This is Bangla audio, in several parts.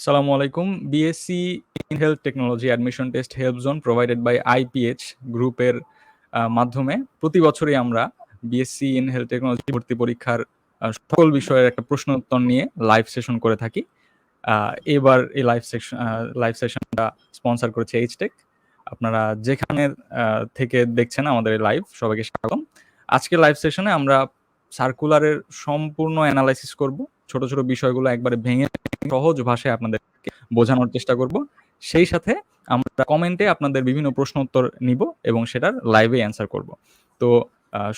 আসসালামু আলাইকুম। BSc in health technology admission test help zone provided by IPH গ্রুপের মাধ্যমে প্রতি বছরই আমরা বিএসসি ইন হেলথ টেকনোলজি ভর্তি পরীক্ষার সকল বিষয়ের একটা প্রশ্ন উত্তর নিয়ে লাইভ সেশন করে থাকি। এবার এই লাইভ সেশনটা স্পন্সর করেছে এইচটেক। আপনারা যেখানে থেকে দেখছেন আমাদের এই লাইভ, সবাইকে স্বাগতম। আজকের লাইভ সেশনে আমরা সার্কুলারের সম্পূর্ণ অ্যানালাইসিস করব। ছোট ছোট বিষয়গুলো একবারে ভেঙে সহজ ভাষায় আপনাদেরকে বোঝানোর চেষ্টা করব। সেই সাথে আমরা কমেন্টে আপনাদের বিভিন্ন প্রশ্ন উত্তর নিব এবং সেটার লাইভে অ্যান্সার করব। তো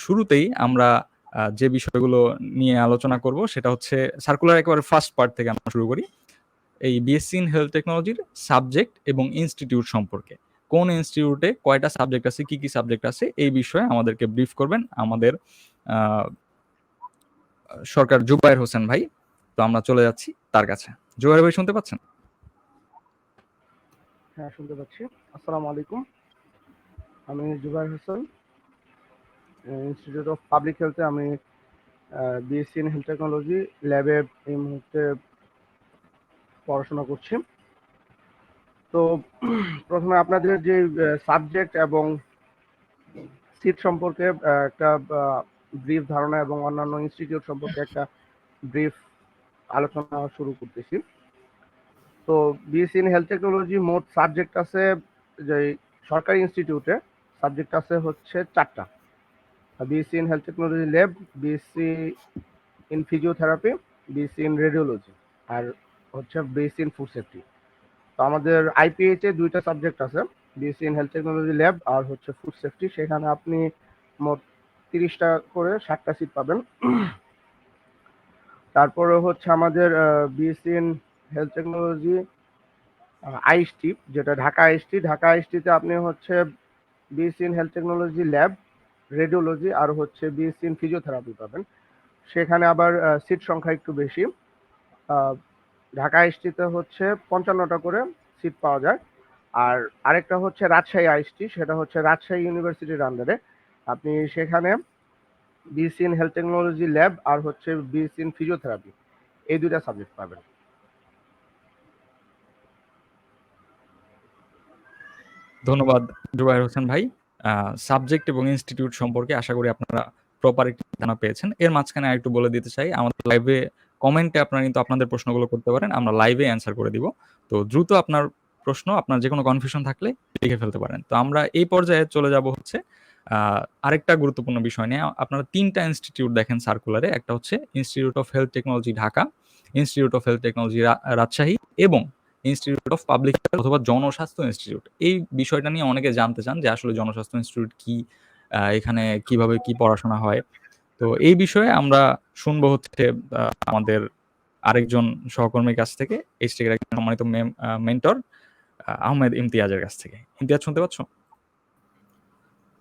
শুরুতেই আমরা যে বিষয়গুলো নিয়ে আলোচনা করব সেটা হচ্ছে সার্কুলার একেবারে ফার্স্ট পার্ট থেকে আমরা শুরু করি। এই বিএসসি ইন হেলথ টেকনোলজির সাবজেক্ট এবং ইনস্টিটিউট সম্পর্কে, কোন ইনস্টিটিউটে কয়টা সাবজেক্ট আছে, কি কি সাবজেক্ট আছে, এই বিষয়ে আমাদেরকে ব্রিফ করবেন আমাদের সরকার জুবায়ের হোসেন ভাই। তো আমরা চলে যাচ্ছি তার কাছে। জুবায়ের ভাই শুনতে পাচ্ছেন? হ্যাঁ, শুনতে পাচ্ছি। আসসালামু আলাইকুম। আমি Zubair Hossain, institute of public হেলথে আমি বিএসসি ইন হেলথ টেকনোলজি ল্যাবে এই মুহূর্তে পড়াশোনা করছি। তো প্রথমে আপনাদের যে সাবজেক্ট এবং সিট সম্পর্কে একটা ব্রিফ ধারণা এবং অন্যান্য ইনস্টিটিউট সম্পর্কে একটা ব্রিফ আলোচনা শুরু করতেছি। তো বিএসসি ইন হেলথ টেকনোলজি মোট সাবজেক্ট আছে, যে সরকারি ইনস্টিটিউটে সাবজেক্ট আছে হচ্ছে 4টা। BSc in health technology lab, BSc in physiotherapy, BSc in radiology, আর হচ্ছে বিএসসি ইন ফুড সেফটি। তো আমাদের আইপিএইচ এ 2টা সাবজেক্ট আছে, BSc in health technology lab আর হচ্ছে ফুড সেফটি। সেখানে আপনি মোট 30টা করে 60টা সিট পাবেন। তারপরে হচ্ছে আমাদের BSc in health technology IST, যেটা ঢাকা আইএসটি। ঢাকা আইএসটিতে আপনি হচ্ছে BSc in health technology lab, radiology আর হচ্ছে বিএসসি ইন ফিজিওথেরাপি পাবেন। সেখানে আবার সিট সংখ্যা একটু বেশি। ঢাকা আইএসটিতে হচ্ছে 55টা করে সিট পাওয়া যায়। আর আরেকটা হচ্ছে রাজশাহী আইএসটি, সেটা হচ্ছে রাজশাহী ইউনিভার্সিটির আন্ডারে। আপনি সেখানে BSc in health technology lab আর হচ্ছে বিএসসি ইন ফিজিওথেরাপি, এই 2টা সাবজেক্ট পাবেন। ধন্যবাদ জুবায়ের হোসেন ভাই। সাবজেক্ট এবং ইনস্টিটিউট সম্পর্কে আশা করি আপনারা প্রপার একটি ধারণা পেয়েছেন। এর মাঝখানে আরেকটু বলে দিতে চাই, আমাদের লাইভে কমেন্টে আপনারা কিন্তু আপনাদের প্রশ্নগুলো করতে পারেন, আমরা লাইভে অ্যান্সার করে দিব। তো দ্রুত আপনার প্রশ্ন, আপনার যে কোনো কনফিউশন থাকলে লিখে ফেলতে পারেন। তো আমরা এই পর্যায়ে চলে যাব হচ্ছে আরেকটা গুরুত্বপূর্ণ বিষয় নিয়ে। আপনারা 3টা ইনস্টিটিউট দেখেন সার্কুলারে, একটা হচ্ছে institute of health technology Dhaka, institute of health technology Rajshahi এবং ইনস্টিটিউট অফ পাবলিক হেলথ অথবা জনস্বাস্থ্য ইনস্টিটিউট। এই বিষয়টা নিয়ে অনেকে জানতে চান যে আসলে জনস্বাস্থ্য ইনস্টিটিউট কি, এখানে কিভাবে কি পড়াশোনা হয়। তো এই বিষয়ে আমরা শুনবো হচ্ছে আমাদের আরেকজন সহকর্মীর কাছ থেকে, এইচটেকের একজন সম্মানিত মেন্টর আহমেদ ইমতিয়াজের কাছ থেকে। ইমতিয়াজ শুনতে পাচ্ছ?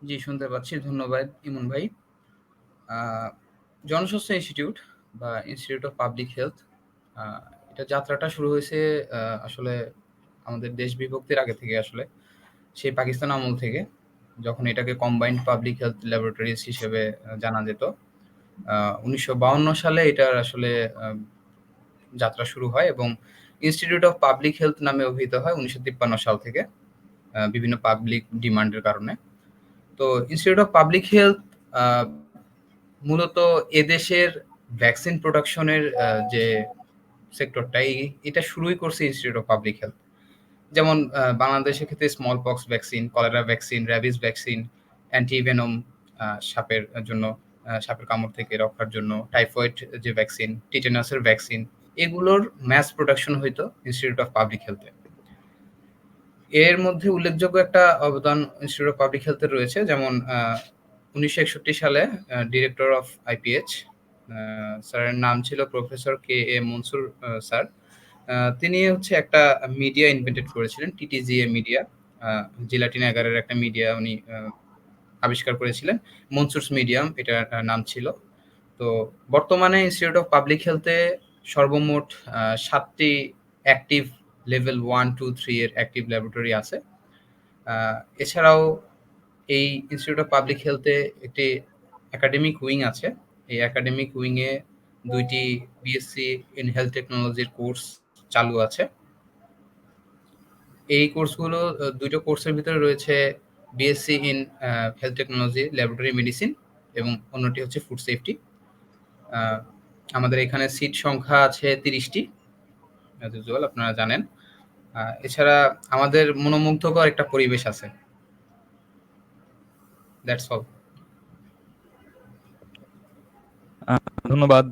জি, শুনতে পাচ্ছি। ধন্যবাদ ইমন ভাই। জনস্বাস্থ্য ইনস্টিটিউট বা ইনস্টিটিউট অফ পাবলিক হেলথ, এটা যাত্রাটা শুরু হয়েছে আসলে আমাদের দেশ বিভক্তির আগে থেকে, আসলে সেই পাকিস্তান আমল থেকে, যখন এটাকে কম্বাইন্ড পাবলিক হেলথ ল্যাবরেটরিজ হিসেবে জানা যেত। 1952 সালে এটার আসলে যাত্রা শুরু হয় এবং ইনস্টিটিউট অফ পাবলিক হেলথ নামে অভিহিত হয় 1953 সাল থেকে, বিভিন্ন পাবলিক ডিমান্ডের কারণে। তো ইনস্টিটিউট অফ পাবলিক হেলথ মূলত এদেশের ভ্যাকসিন প্রোডাকশনের যে সেক্টরটা, এটা শুরুই করছে ইনস্টিটিউট অফ পাবলিক হেলথ। যেমন বাংলাদেশের ক্ষেত্রে small pox vaccine, cholera vaccine, rabies vaccine, antivenom সাপের জন্য, সাপের কামড় থেকে রক্ষার জন্য, টাইফয়েড যে ভ্যাকসিন, টিটেনাসের ভ্যাকসিন, এগুলোর ম্যাস প্রোডাকশন হইতো ইনস্টিটিউট অফ পাবলিক হেলথে। এর মধ্যে উল্লেখযোগ্য একটা অবদান ইনস্টিটিউট অফ পাবলিক হেলথের রয়েছে, যেমন 1961 সালে ডিরেক্টর অফ আইপিএইচ স্যারের নাম ছিল প্রফেসর কে এ মনসুর স্যার। তিনি হচ্ছে একটা মিডিয়া ইনভেন্টেড করেছিলেন, টিটিজিএ মিডিয়া, জিলাটিন এগারের একটা মিডিয়া উনি আবিষ্কার করেছিলেন। মনসুরস মিডিয়াম এটার নাম ছিল। তো বর্তমানে ইনস্টিটিউট অফ পাবলিক হেলথে সর্বমোট 7টি অ্যাক্টিভ লেভেল 1, 2, 3 এর অ্যাক্টিভ ল্যাবরেটরি আছে। এছাড়াও এই ইনস্টিটিউট অফ পাবলিক হেলথে একটি একাডেমিক উইং আছে। এই একাডেমিক উইংয়ে 2টি বিএসসি ইন হেলথ টেকনোলজির কোর্স চালু আছে। এই কোর্সগুলো দুটো কোর্সের ভিতরে রয়েছে BSc in health technology laboratory medicine এবং অন্যটি হচ্ছে ফুড সেফটি। আমাদের এখানে সিট সংখ্যা আছে 30টি, as usual আপনারা জানেন। এছাড়া আমাদের মনোমুগ্ধকর একটা পরিবেশ আছে। That's all. ধন্যবাদ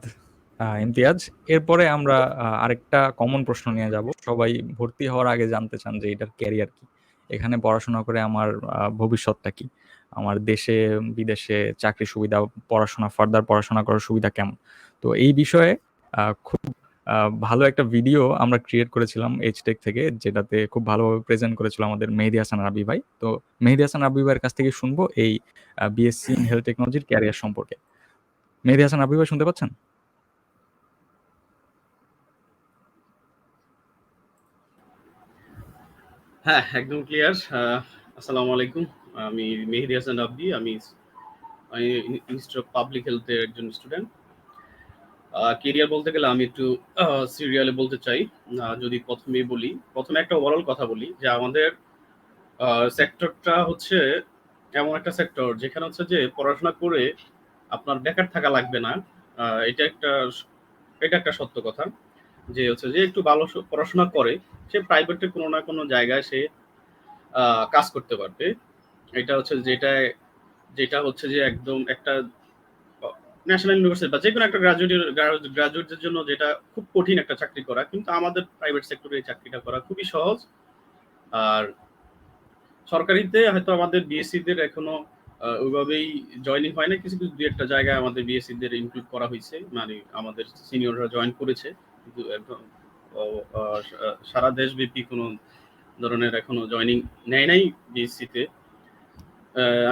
ইমতিয়াজ। এরপরে আমরা আরেকটা কমন প্রশ্ন নিয়ে যাব। সবাই ভর্তি হওয়ার আগে জানতে চান যে এটার ক্যারিয়ার কি, এখানে পড়াশোনা করে আমার ভবিষ্যৎটা কি, আমার দেশে বিদেশে চাকরি সুবিধা, পড়াশোনা ফার্দার পড়াশোনা করার সুবিধা কেমন। তো এই বিষয়ে খুব ভালো একটা ভিডিও আমরা ক্রিয়েট করেছিলাম এইচটেক থেকে, যেটাতে খুব ভালোভাবে প্রেজেন্ট করেছিল আমাদের মেহেদী হাসান রাবি ভাই। তো মেহেদী হাসান রাবি ভাইয়ের কাছ থেকে শুনবো এই বিএসসি ইন হেলথ টেকনোলজির ক্যারিয়ার সম্পর্কে। মেহেদী হাসান রাবি ভাই শুনতে পাচ্ছেন? হ্যাঁ, একদম ক্লিয়ার। আসসালামু আলাইকুম। আমি মেহেদী হাসান রাব্বি। আমি ইনস্টিটিউট অফ পাবলিক হেলথের একজন স্টুডেন্ট। কেরিয়ার বলতে গেলে আমি একটু সিরিয়ালে বলতে চাই। যদি প্রথমে একটা ওভারঅল কথা বলি যে আমাদের সেক্টরটা হচ্ছে এমন একটা সেক্টর যেখানে হচ্ছে যে পড়াশোনা করে আপনার বেকার থাকা লাগবে না। এটা একটা সত্য কথা যে হচ্ছে যে একটু ভালো পড়াশোনা করে সে প্রাইভেটে কোনো না কোনো জায়গায় সে কাজ করতে পারবে। এটা হচ্ছে যেটা হচ্ছে যে একদম একটা ন্যাশনাল ইউনিভার্সিটি বা যেকোনো একটা গ্রাজুয়েটদের জন্য যেটা খুব কঠিন একটা চাকরি করা, কিন্তু আমাদের প্রাইভেট সেক্টরে এই চাকরিটা করা খুবই সহজ। আর সরকারিতে হয়তো আমাদের বিএসসি দের এখনো ওইভাবেই জয়েনিং হয় না, কিছু কিছু দুই একটা জায়গায় আমাদের বিএসসি দের ইনক্লুড করা হয়েছে, মানে আমাদের সিনিয়ররা জয়েন করেছে, কিন্তু একদম সারা দেশব্যাপী কোনো ধরনের এখনো জয়েনিং নেয় নাই বিএসসি তে।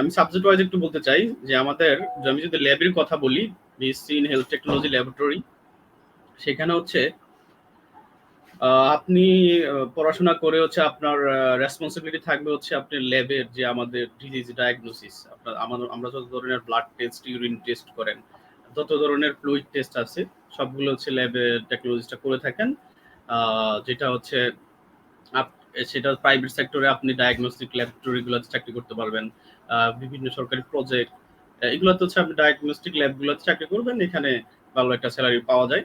আমি সাবজেক্ট ওয়াইজ একটু বলতে চাই যে আমি যদি ল্যাবের কথা বলি, BSc in health technology laboratory, সেখানে হচ্ছে আপনি পড়াশোনা করে হচ্ছে আপনার রেসপন্সিবিলিটি থাকবে হচ্ছে আপনি ল্যাবের যে আমাদের ডিজিজ ডায়াগনোসিস, আমরা যত ধরনের ব্লাড টেস্ট, ইউরিন টেস্ট করেন, যত ধরনের ফ্লুইড টেস্ট আছে সবগুলো হচ্ছে ল্যাবে টেকনোলজিস্টটা করে থাকেন। যেটা হচ্ছে সেটা প্রাইভেট সেক্টরে আপনি ডায়াগনস্টিক ল্যাবরেটরিগুলোতে চাকরি করতে পারবেন। বিভিন্ন সরকারি প্রজেক্ট এগুলোতে হচ্ছে আপনি ডায়াগনস্টিক ল্যাবগুলোতে চাকরি করবেন, এখানে ভালো একটা স্যালারি পাওয়া যায়।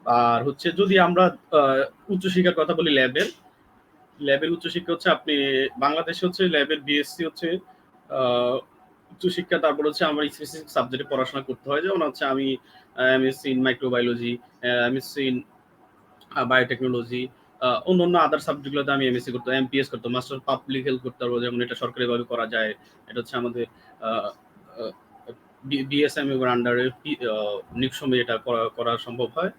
আর হচ্ছে যদি আমরা উচ্চশিক্ষার কথা বলি, ল্যাবের উচ্চশিক্ষা হচ্ছে আপনি বাংলাদেশে হচ্ছে ল্যাবের বিএসসি হচ্ছে উচ্চশিক্ষা, তারপর হচ্ছে আমার স্পেসিফিক সাবজেক্টে পড়াশোনা করতে হয়, যেমন হচ্ছে আমি MSc in microbiology, MSc in biotechnology, অন্যান্য আদার সাবজেক্টগুলোতে আমি এমএসসি করতাম, এমপিএস করতাম, মাস্টার পাবলিক হেলথ করতে পারবো, যেমন এটা সরকারিভাবে করা যায়। এটা হচ্ছে আমাদের বিএসএমই এর আন্ডারে নিকসমে এটা করা সম্ভব হয়।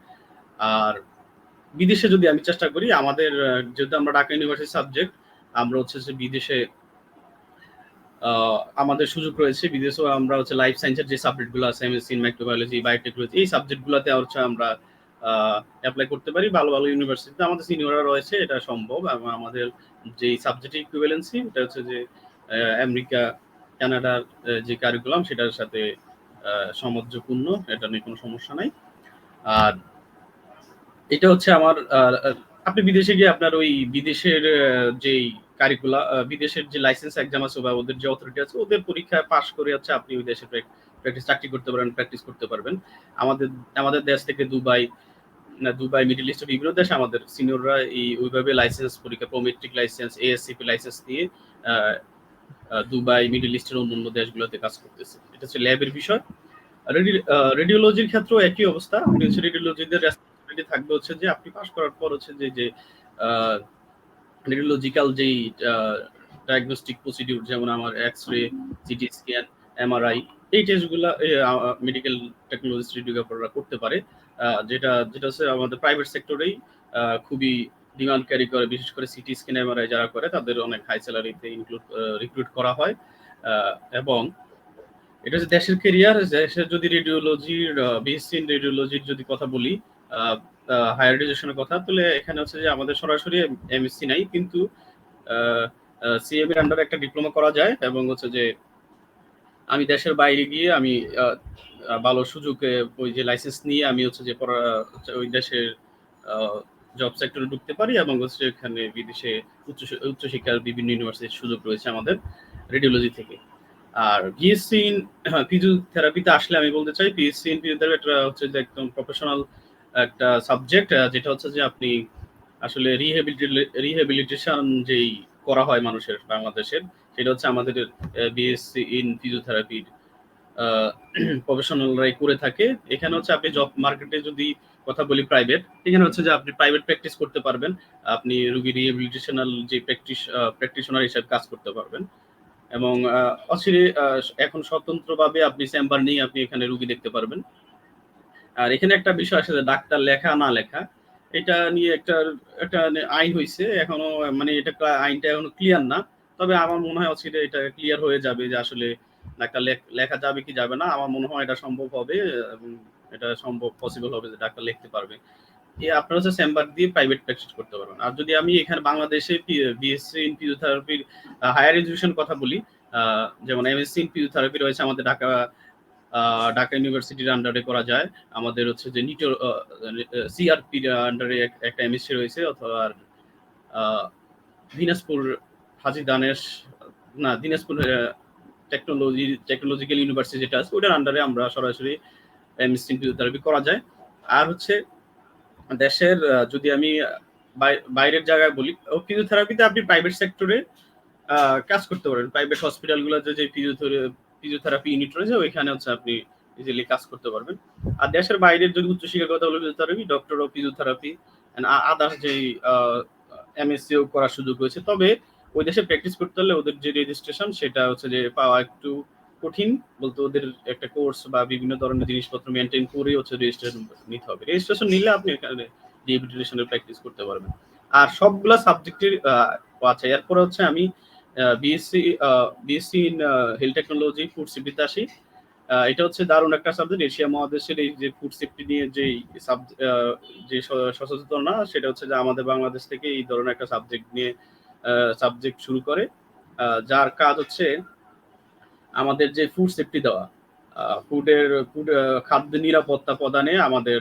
আর বিদেশে যদি আমি চেষ্টা করি, আমাদের যেহেতু আমরা ঢাকা ইউনিভার্সিটি সাবজেক্ট, আমরা হচ্ছে যে বিদেশে আমাদের সুযোগ রয়েছে। বিদেশেও আমরা হচ্ছে লাইফ সায়েন্সের যে সাবজেক্টগুলো আছে, এমএসসি ইন মাইক্রোবায়োলজি, বায়োটেকনোলজি, এই সাবজেক্টগুলোতে হচ্ছে আমরা অ্যাপ্লাই করতে পারি ভালো ভালো ইউনিভার্সিটিতে। আমাদের সিনিয়ররা রয়েছে, এটা সম্ভব। এবং আমাদের যে সাবজেক্ট ইকুইভ্যালেন্সি, এটা হচ্ছে যে আমেরিকা, কানাডার যে কারিকুলাম সেটার সাথে সামঞ্জস্যপূর্ণ, এটা নিয়ে কোনো সমস্যা নাই। আর এটা হচ্ছে আমার আপনি বিদেশে গিয়ে আপনার ওই বিদেশের যেই কারিকুলা, বিদেশের যে লাইসেন্স এক্সাম আছে বা ওদের যে অথরিটি আছে, ওদের পরীক্ষায় পাশ করে হচ্ছে আপনি ওই দেশে চাকরি করতে পারবেন, প্র্যাকটিস করতে পারবেন। আমাদের আমাদের দেশ থেকে দুবাই, মিডল ইস্টের বিভিন্ন দেশে আমাদের সিনিয়ররা ওইভাবে লাইসেন্স পরীক্ষা, প্রোমেট্রিক লাইসেন্স, এএসসিপি লাইসেন্স দিয়ে দুবাই, মিডল ইস্টের অন্যান্য দেশগুলোতে কাজ করতেছে। এটা হচ্ছে ল্যাবের বিষয়। রেডিওলজির ক্ষেত্রেও একই অবস্থা। আপনি হচ্ছে রেডিওলজিদের রেসপন্সিবিলিটি থাকবে হচ্ছে যে আপনি পাস করার পর হচ্ছে যে রেডিওলজিক্যাল যেই ডায়াগনস্টিক প্রসিডিউর, যেমন আমার এক্স-রে, সিটি স্ক্যান, এমআরআই, এই টেস্টগুলা মেডিকেল টেকনোলজিস্ট রেডিওগ্রাফাররা করতে পারে। যেটা হচ্ছে আমাদের প্রাইভেট সেক্টরেই খুবই ডিমান্ড ক্যারি করে। বিশেষ করে সিটি স্ক্যান, এমআরআই যারা করে তাদের অনেক হাই স্যালারিতে রিক্রুট করা হয়। এবং এটা হচ্ছে দেশের কেরিয়ার। দেশের যদি রেডিওলজির বিএসসি ইন রেডিওলজির যদি কথা বলি, হায়ার এডুকেশনের কথা, তাহলে এখানে হচ্ছে যে আমাদের সরাসরি এমএসসি নাই, কিন্তু সিএম এর আন্ডারে একটা ডিপ্লোমা করা যায়। এবং হচ্ছে যে আমি দেশের বাইরে গিয়ে আমি ভালো সুযোগে ওই যে লাইসেন্স নিয়ে আমি হচ্ছে যে ওই দেশের জব সেক্টরে ঢুকতে পারি এবং হচ্ছে এখানে বিদেশে উচ্চশিক্ষার বিভিন্ন ইউনিভার্সিটির সুযোগ রয়েছে আমাদের রেডিওলজি থেকে। আর বিএসসি ইন ফিজিওথেরাপিতে আসলে আমি বলতে চাই বিএসসি ইন ফিজিওথেরাপি একটা হচ্ছে যে একদম প্রফেশনাল একটা সাবজেক্ট, যেটা হচ্ছে যে আপনি আসলে রিহেবিলিটেশন যেই করা হয় মানুষের বাংলাদেশের, সেটা হচ্ছে আমাদের বিএসসি ইন ফিজিওথেরাপির প্রফেশনালরাই করে থাকে। এখানে হচ্ছে আপনি জব মার্কেটে যদি কথা বলি প্রাইভেট, এখানে হচ্ছে যে আপনি প্রাইভেট প্র্যাকটিস করতে পারবেন, আপনি রোগী রিহেবিলিটেশনাল যে প্র্যাকটিশনার হিসেবে কাজ করতে পারবেন এবং অচিরে এখন স্বতন্ত্রভাবে আপনি চেম্বার নিয়ে আপনি এখানে রোগী দেখতে পারবেন। আর এখানে একটা বিষয় আছে যে ডাক্তার লেখা না লেখা, এটা নিয়ে একটা একটা আইন হয়েছে এখনো, মানে এটা আইনটা এখনো ক্লিয়ার না। তবে আমার মনে হয় অচিরে এটা ক্লিয়ার হয়ে যাবে যে আসলে ডাক্তার লেখা যাবে কি যাবে না। আমার মনে হয় এটা সম্ভব হবে এবং এটা সম্ভব পসিবল হবে যে ডাক্তার লিখতে পারবে। আপনারা হচ্ছে চেম্বার দিয়ে প্রাইভেট প্র্যাকটিস করতে পারবেন। আর যদি আমি এখানে বাংলাদেশে বিএসসি ইন ফিজিওথেরাপির হায়ার এডুকেশন কথা বলি, যেমন এমএসসি ইন ফিজিওথেরাপি রয়েছে আমাদের ঢাকা ইউনিভার্সিটির আন্ডারে করা যায়। আমাদের হচ্ছে যে নিটো সিআরপির আন্ডারে একটা এমএসসি রয়েছে, অথবা দিনাজপুর হাজী দানেশ না দিনাজপুর টেকনোলজিক্যাল ইউনিভার্সিটি যেটা আছে ওটার আন্ডারে আমরা সরাসরি এমএসসি ইন ফিজিওথেরাপি করা যায়। আর হচ্ছে দেশের যদি আমি বাইরের জায়গায় বলি, ফিজিওথেরাপিতে আপনি প্রাইভেট সেক্টরে কাজ করতে পারেন। প্রাইভেট হসপিটালগুলোতে যে ফিজিওথেরাপি ইউনিট রয়েছে ওইখানে হচ্ছে আপনি ইজিলি কাজ করতে পারবেন। আর দেশের বাইরের যদি উচ্চশিক্ষার কথা বলি, physiotherapy doctor of physiotherapy others যেই এমএসসিও করার সুযোগ রয়েছে। তবে ওই দেশে প্র্যাকটিস করতে হলে ওদের যে রেজিস্ট্রেশন সেটা হচ্ছে যে পাওয়া একটু কঠিন, বলতে ওদের একটা কোর্স বা বিভিন্ন ধরনের জিনিসপত্র মেনটেন করে হচ্ছে রেজিস্ট্রেশন নিতে হবে। রেজিস্ট্রেশন নিলে আপনি এখানে রিহেবিলিটেশনের প্র্যাকটিস করতে পারবেন। আর সবগুলা সাবজেক্টের আচ্ছা, এরপরে হচ্ছে আমি BSc in health technology food সেফটিতে আসি। এটা হচ্ছে দারুণ একটা সাবজেক্ট। এশিয়া মহাদেশের এই যে ফুড সেফটি নিয়ে যে সচেতনতা, সেটা হচ্ছে যে আমাদের বাংলাদেশ থেকে এই ধরনের একটা সাবজেক্ট শুরু করে, যার কাজ হচ্ছে আমাদের যে ফুড সেফটি দেওয়া, ফুড খাদ্য নিরাপত্তা প্রদানে আমাদের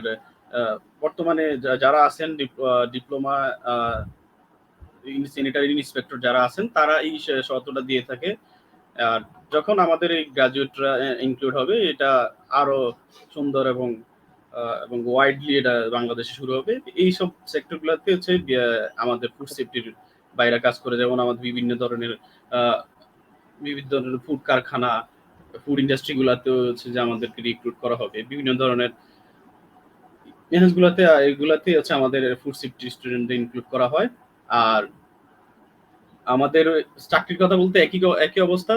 বর্তমানে যারা আছেন ডিপ্লোমা স্যানিটারি ইন্সপেক্টর যারা আছেন তারা এই শর্তটা দিয়ে থাকে। আর যখন আমাদের এই গ্রাজুয়েটরা ইনক্লুড হবে, এটা আরো সুন্দর এবং ওয়াইডলি এটা বাংলাদেশে শুরু হবে। এইসব সেক্টরগুলোতে হচ্ছে আমাদের ফুড সেফটির বাইরে কাজ করে, যেমন আমাদের বিভিন্ন ধরনের ফুড কারখানা, ফুড ইন্ডাস্ট্রি গুলাতে হচ্ছে যে আমাদেরকে রিক্রুট করা হবে। বিভিন্ন ধরনের এগুলাতে হচ্ছে আমাদের ফুড সেফটি স্টুডেন্টদের ইনক্লুড করা হয়। আর আমাদের চাকরির কথা বলতে একই অবস্থা।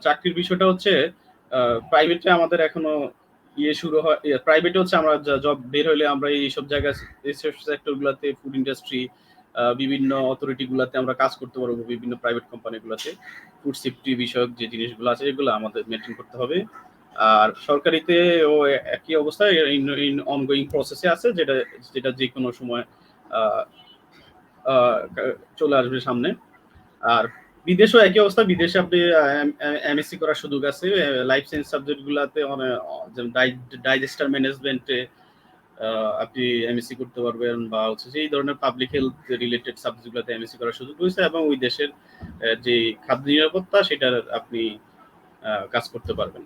চাকরির বিষয়টা হচ্ছে প্রাইভেটে আমাদের এখনো শুরু হয়। প্রাইভেটে হচ্ছে আমরা জব বের হইলে আমরা এইসব জায়গায় সেক্টর গুলাতে, ফুড ইন্ডাস্ট্রি, বিভিন্ন অথরিটি গুলাতে আমরা কাজ করতে পারবো। বিভিন্ন প্রাইভেট কোম্পানি গুলাতে ফুড সেফটি বিষয়ক যে জিনিসগুলো আছে এগুলো আমাদের মেনটেন করতে হবে। আর সরকারিতে ও একই অবস্থা, অনগোয়িং প্রসেসে আছে, যেটা যে কোনো সময় চলে আসবে সামনে। আর বিদেশেও একই অবস্থা। বিদেশে আপনি এমএসসি করার সুযোগ আছে লাইফ সায়েন্স সাবজেক্ট গুলাতে, ডাইজেস্টার ম্যানেজমেন্টে আপনি এমএসসি করতে পারবেন, বা হচ্ছে এই ধরনের পাবলিক হেলথ রিলেটেড সাবজেক্ট গুলাতে এমএসসি করার সুযোগ রয়েছে, এবং ওই দেশের যে খাদ্য নিরাপত্তা সেটার আপনি কাজ করতে পারবেন।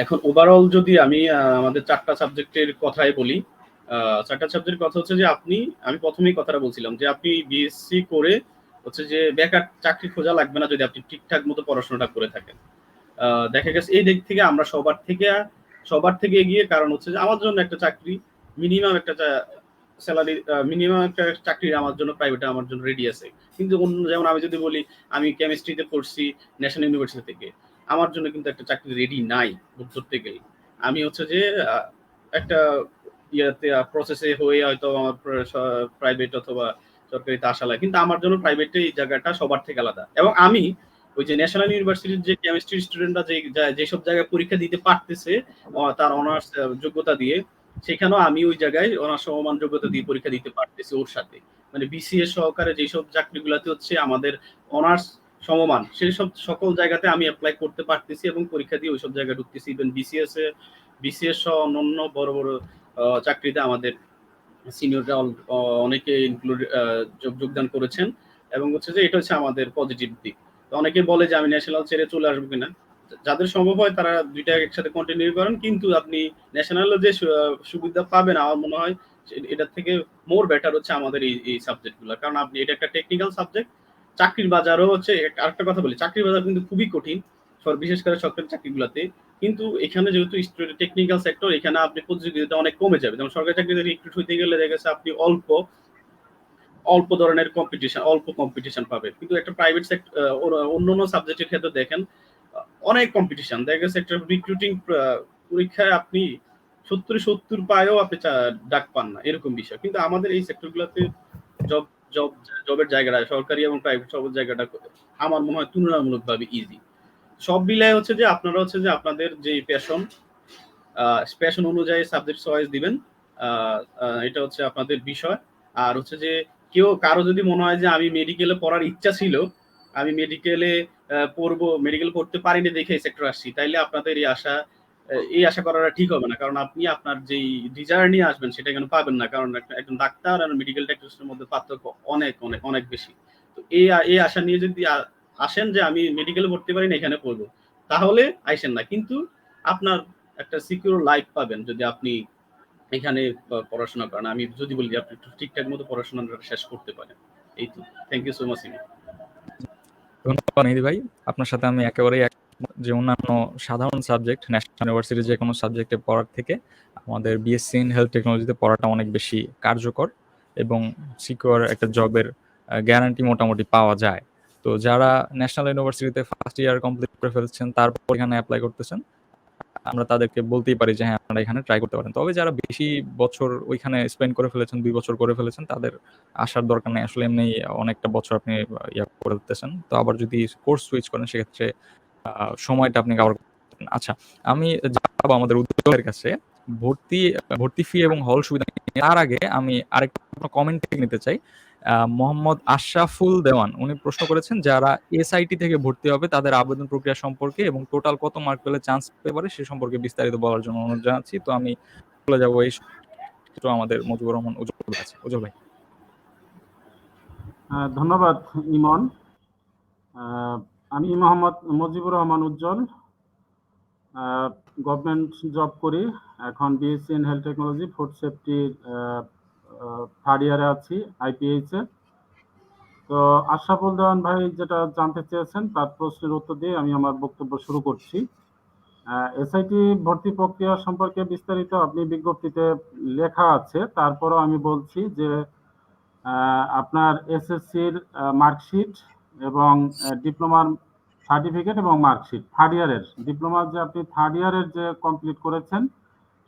এখন ওভারঅল যদি আমি আমাদের 4টা সাবজেক্টের কথাই বলি, 4টা সাবজেক্টের কথা হচ্ছে যে আমি প্রথমেই কথাটা বলছিলাম যে আপনি বিএসসি করে হচ্ছে যে বেকার চাকরি খোঁজা লাগবে না যদি আপনি ঠিকঠাক মতো পড়াশোনাটা করে থাকেন। দেখা গেছে এই দিক থেকে আমরা সবার থেকে এগিয়ে, কারণ হচ্ছে যে আমার জন্য একটা চাকরি মিনিমাম একটা স্যালারি, মিনিমাম একটা চাকরি আমার জন্য প্রাইভেটে আমার জন্য রেডি আছে। কিন্তু যেমন আমি যদি বলি আমি কেমিস্ট্রিতে পড়ছি ন্যাশনাল ইউনিভার্সিটি থেকে, আমার জন্য কিন্তু একটা চাকরি রেডি নাই ধরতে গেলে। আমি হচ্ছে যে একটা প্রসেসে হয়ে হয়তো আমার প্রাইভেট অথবা সরকারিতে আসা লাগে, কিন্তু আমার জন্য প্রাইভেটে এই জায়গাটা সবার থেকে আলাদা। এবং আমি ওই যে ন্যাশনাল ইউনিভার্সিটির যে কেমিস্ট্রি স্টুডেন্টরা যেসব জায়গায় পরীক্ষা দিতে পারতেছে তার অনার্স যোগ্যতা দিয়ে, সেখানেও আমি ওই জায়গায় অনার্স সমমান যোগ্যতা দিয়ে পরীক্ষা দিতে পারতেছি ওর সাথে। মানে বিসিএস সহকারে যেসব চাকরিগুলোতে হচ্ছে আমাদের অনার্স সমমান, সেই সকল জায়গাতে আমি অ্যাপ্লাই করতে পারতেছি এবং পরীক্ষা দিয়ে ওইসব জায়গায় ঢুকতেছি। ইভেন বিসিএস সহ অন্যান্য বড় বড় চাকরিতে আমাদের সিনিয়ররা অনেকে ইনক্লুড যোগদান করেছেন, এবং হচ্ছে যে এটা হচ্ছে আমাদের পজিটিভ দিক। তো অনেকে বলে যে আমি ন্যাশনাল ছেড়ে চলে আসবো কিনা, যাদের সম্ভব হয় তারা দুইটা একসাথে কন্টিনিউ করেন, কিন্তু আপনি ন্যাশনালে যে সুবিধা পাবেন আমার মনে হয় এটার থেকে মোর বেটার হচ্ছে আমাদের এই সাবজেক্টগুলো, কারণ আপনি এটা একটা টেকনিক্যাল সাবজেক্ট। চাকরির বাজারও হচ্ছে, আরেকটা কথা বলি, চাকরির বাজার কিন্তু খুবই কঠিন, বিশেষ করে সরকারি চাকরিগুলোতে। কিন্তু এখানে যেহেতু টেকনিক্যাল সেক্টর, এখানে আপনি প্রতিযোগিতা অনেক কমে যাবে। যেমন সরকারি চাকরিতে রিক্রুট হইতে গেলে দেখা গেছে আপনি অল্প অল্প ধরনের কম্পিটিশন পাবেন, কিন্তু একটা প্রাইভেট সেক্টর অন্যান্য সাবজেক্টের ক্ষেত্রে দেখেন অনেক কম্পিটিশন। দেখা গেছে একটা রিক্রুটিং পরীক্ষায় আপনি 70 পায়েও আপনি ডাক পান না, এরকম বিষয়। কিন্তু আমাদের এই সেক্টরগুলোতে জব জব জবের জায়গাটা, সরকারি এবং প্রাইভেট সব জায়গাটা আমার মনে হয় তুলনামূলকভাবে ইজি। সব মিলায় হচ্ছে যে আপনারা হচ্ছে যে আপনাদের যে প্যাশন অনুযায়ী সাবজেক্ট চয়েস দিবেন, এটা হচ্ছে আপনাদের বিষয়। আর হচ্ছে যে কারো যদি মনে হয় যে আমি মেডিকেলে পড়ার ইচ্ছা ছিল, আমি মেডিকেলে পড়বো, মেডিকেল পড়তে পারিনি দেখে এই সেক্টর আসছি, তাইলে আপনাদের এই আশা করাটা ঠিক হবে না, কারণ আপনি আপনার যেই ডিজায়ার নিয়ে আসবেন সেটা এখানে পাবেন না, কারণ একজন ডাক্তার আর মেডিকেল টেকনিশিয়ানের মধ্যে পার্থক্য অনেক অনেক অনেক বেশি। তো এই আশা নিয়ে যদি আসেন যে আমি মেডিকেলে পড়তে পারি না এখানে পড়বো, তাহলে আইসেন না। কিন্তু আপনার একটা সিকিউর লাইফ পাবেন যদি আপনি এখানে পড়াশোনা করেন। আমি যদি বলি যে আপনি একটু ঠিকঠাক মতো পড়াশোনাটা শেষ করতে পারেন। এই তো, থ্যাংক ইউ সো মাচ। ধন্যবাদ মেহেদী ভাই। আপনার সাথে আমি একেবারেই যে অন্যান্য সাধারণ সাবজেক্ট ন্যাশনাল ইউনিভার্সিটির যে কোনো সাবজেক্টে পড়ার থেকে আমাদের বিএসসি ইন হেলথ টেকনোলজিতে পড়াটা অনেক বেশি কার্যকর এবং সিকিউর একটা জবের গ্যারান্টি মোটামুটি পাওয়া যায়। তো যারা ন্যাশনাল ইউনিভার্সিটিতে ফার্স্ট ইয়ার কমপ্লিট করে ফেলছেন, তারপর এখানে অ্যাপ্লাই করতেছেন, আমরা তাদেরকে বলতেই পারি যে হ্যাঁ, আপনারা এখানে ট্রাই করতে পারেন। তবে যারা বেশি বছর ওইখানে স্পেন্ড করে ফেলেছেন, 2 বছর করে ফেলেছেন, তাদের আসার দরকার নেই। আসলে এমনি অনেকটা বছর আপনি ইয়া করে ফেলতেছেন। তো আবার যদি কোর্স সুইচ করেন সেক্ষেত্রে সময়টা আপনি কভার করতে। আচ্ছা, আমি যাবো আমাদের উদ্যোগের কাছে ভর্তি ফি এবং হল সুবিধা নিয়ে। তার আগে আমি আরেকটা কমেন্ট নিতে চাই। মোহাম্মদ আশরাফুল দেওয়ান উনি প্রশ্ন করেছেন, যারা এসআইটি থেকে ভর্তি হবে তাদের আবেদন প্রক্রিয়া সম্পর্কে এবং টোটাল কত মার্ক পেলে চান্স পেতে পারে সে সম্পর্কে বিস্তারিত বলার জন্য অনুরোধ জানাচ্ছি। তো আমি চলে যাবো এই আমাদের মুজিবুর রহমান উজ্জ্বল কাছে। উজ্জ্বল ভাই। ধন্যবাদ ইমন। আমি মোহাম্মদ মুজিবুর রহমান উজ্জ্বল, গভর্নমেন্ট জব করি। এখন BSc in health technology food safety third ইয়ারে আছি আইপিএইচ এ। তো আশরাফুল দেওয়ান ভাই যেটা জানতে চেয়েছেন তার প্রশ্নের উত্তর দিয়ে আমি আমার বক্তব্য শুরু করছি। এসআইটি ভর্তি প্রক্রিয়া সম্পর্কে বিস্তারিত আপনি বিজ্ঞপ্তিতে লেখা আছে, তারপরও আমি বলছি যে আপনার এসএসসির মার্কশিট এবং ডিপ্লোমার সার্টিফিকেট এবং মার্কশিট, থার্ড ইয়ারের ডিপ্লোমার যে আপনি থার্ড ইয়ারের যে কমপ্লিট করেছেন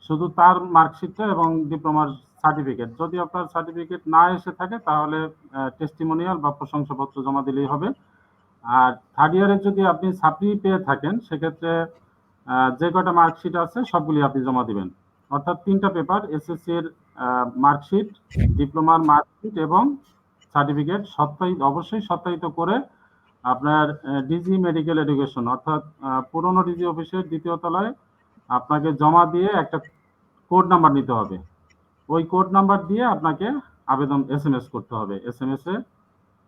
শুধু তার মার্কশিটটা এবং ডিপ্লোমার সার্টিফিকেট, যদি আপনার সার্টিফিকেট না এসে থাকে তাহলে টেস্টিমোনিয়াল বা প্রশংসাপত্র জমা দিলেই হবে। আর থার্ড ইয়ারের যদি আপনি সাপ্লি পেয়ে থাকেন সেক্ষেত্রে যে কটা মার্কশিট আছে সবগুলি আপনি জমা দিবেন। অর্থাৎ 3টা পেপার, এসএসসির মার্কশিট, ডিপ্লোমার মার্কশিট এবং সার্টিফিকেট অবশ্যই সত্যায়িত করে আপনার ডিজি মেডিকেল এডুকেশন অর্থাৎ পুরনো ডিজি অফিসের 2য় তলায় আপনাকে জমা দিয়ে একটা কোড নাম্বার নিতে হবে। ওই কোড নাম্বার দিয়ে আপনাকে আবেদন এসএমএস করতে হবে, এসএমএস এ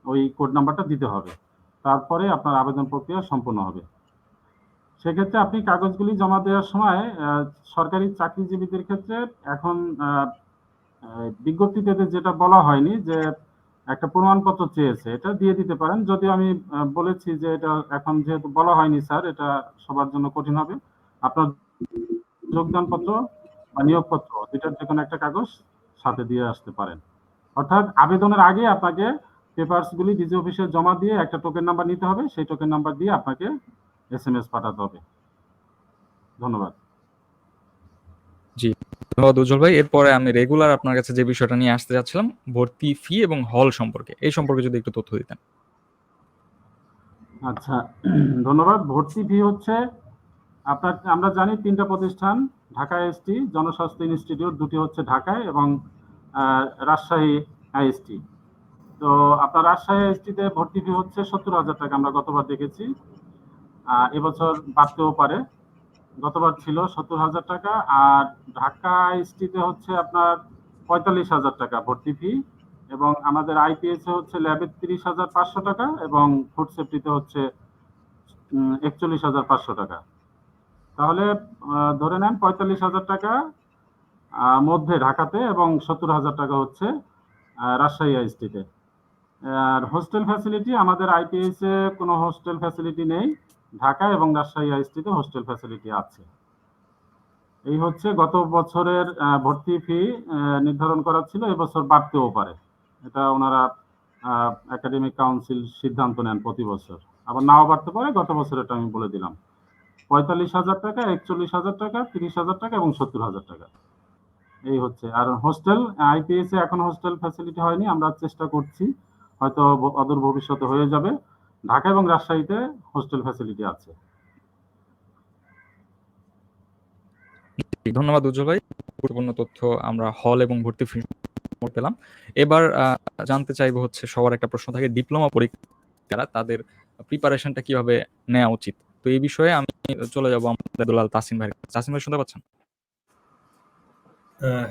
ওই কোড নাম্বারটা দিতে হবে, তারপরে আপনার আবেদন প্রক্রিয়া সম্পূর্ণ হবে। সেক্ষেত্রে আপনি কাগজগুলি জমা দেওয়ার সময় সরকারি চাকরিজীবীদের ক্ষেত্রে এখন বিজ্ঞপ্তিতে যেটা বলা হয়নি যে একটা প্রমাণপত্র চেয়েছে, এটা দিয়ে দিতে পারেন। যদিও আমি বলেছি যে এটা এখন যেহেতু বলা হয়নি স্যার, এটা সবার জন্য কঠিন হবে। আপনার যোগদানপত্র বা নিয়োগপত্র দুইটার যে কোনো একটা কাগজ সাথে দিয়ে আসতে পারেন। অর্থাৎ আবেদনের আগে আপনাকে পেপারসগুলি ডিজি অফিসে জমা দিয়ে একটা টোকেন নাম্বার নিতে হবে, সেই টোকেন নাম্বার দিয়ে আপনাকে এসএমএস পাঠাতে হবে। ধন্যবাদ। জি, ধন্যবাদ উজ্জ্বল ভাই। এরপরে আমি রেগুলার আপনার কাছে যে বিষয়টা নিয়ে আসতে যাচ্ছিলাম, ভর্তি ফি এবং হল সম্পর্কে, এই সম্পর্কে যদি একটু তথ্য দিতেন। আচ্ছা, ধন্যবাদ। ভর্তি ফি হচ্ছে আপনার, আমরা জানি 3টা প্রতিষ্ঠান, ঢাকা এসটি, জনস্বাস্থ্য ইনস্টিটিউট, 2টি হচ্ছে ঢাকায় এবং রাজশাহী আইএসটি। তো আপনার রাজশাহী আইএসটিতে ভর্তি ফি হচ্ছে 70,000 টাকা, আমরা গতবার দেখেছি। এবছর বাড়তেও পারে, গতবার ছিল 70,000 টাকা। আর ঢাকা আইএসটিতে হচ্ছে আপনার 45,000 টাকা ভর্তি ফি, এবং আমাদের আইপিএস হচ্ছে ল্যাবে 30,500 টাকা এবং ফুড সেফটিতে হচ্ছে 41,500 টাকা। তাহলে ধরে নেন 45,000 টাকা মধ্যে ঢাকাতে এবং 70,000 টাকা হচ্ছে রাজশাহী আইএসটিতে। আর হোস্টেল ফ্যাসিলিটি আমাদের আইপিএস এ কোনো হোস্টেল ফ্যাসিলিটি নেই, ঢাকা এবং রাজশাহী আইএসটিতে হোস্টেল ফ্যাসিলিটি আছে। এই হচ্ছে গত বছরের ভর্তি ফি নির্ধারণ করা ছিল, এবছর বাড়তেও পারে, এটা ওনারা একাডেমিক কাউন্সিল সিদ্ধান্ত নেন প্রতি বছর, আবার নাও বাড়তে পারে। গত বছরেরটা আমি বলে দিলাম, 45,000 টাকা, 41,000 টাকা, 30,000 টাকা এবং 70,000 টাকা। এই হচ্ছে। আর হোস্টেল আইপিএস এ এখন হোস্টেল ফ্যাসিলিটি হয়নি, আমরা চেষ্টা করছি, হয়তো অদূর ভবিষ্যতে হয়ে যাবে। ঢাকা এবং রাজশাহীতে হোস্টেল ফ্যাসিলিটি আছে। ধন্যবাদ উজ্জ্বল ভাই, গুরুত্বপূর্ণ তথ্য আমরা হল এবং ভর্তি ফি পেলাম। এবার জানতে চাইবো হচ্ছে, সবার একটা প্রশ্ন থাকে, ডিপ্লোমা পরীক্ষা তাদের প্রিপারেশনটা কিভাবে নেওয়া উচিত। তো এই বিষয়ে আমি চলে যাবো আমাদের দুলাল তাসিম ভাই। তাসিম ভাই শুনতে পাচ্ছেন?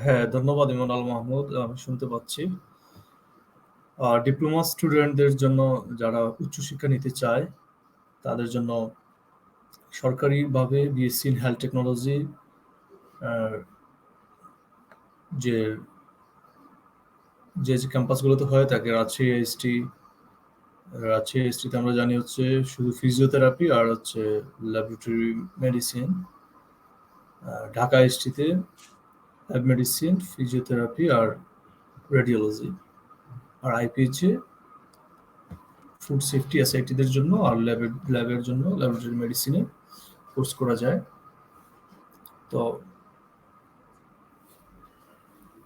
হ্যাঁ, ধন্যবাদ ইমন আল মাহমুদ, আমি শুনতে পাচ্ছি। ডিপ্লোমা স্টুডেন্টদের জন্য, যারা উচ্চশিক্ষা নিতে চায়, তাদের জন্য সরকারিভাবে বিএসসি ইন হেলথ টেকনোলজি যে যে ক্যাম্পাসগুলোতে হয়ে থাকে, রাজশাহী আইএসটিতে আমরা জানি হচ্ছে শুধু ফিজিওথেরাপি আর হচ্ছে ল্যাবরেটরি মেডিসিন। ঢাকা আইএসটিতে ল্যাব মেডিসিন, ফিজিওথেরাপি আর রেডিওলজি। আর আইপিএইচে ফুড সেফটি এসআইটিদের জন্য আর ল্যাবের জন্য ল্যাবরেটরি মেডিসিনে কোর্স করা যায়। তো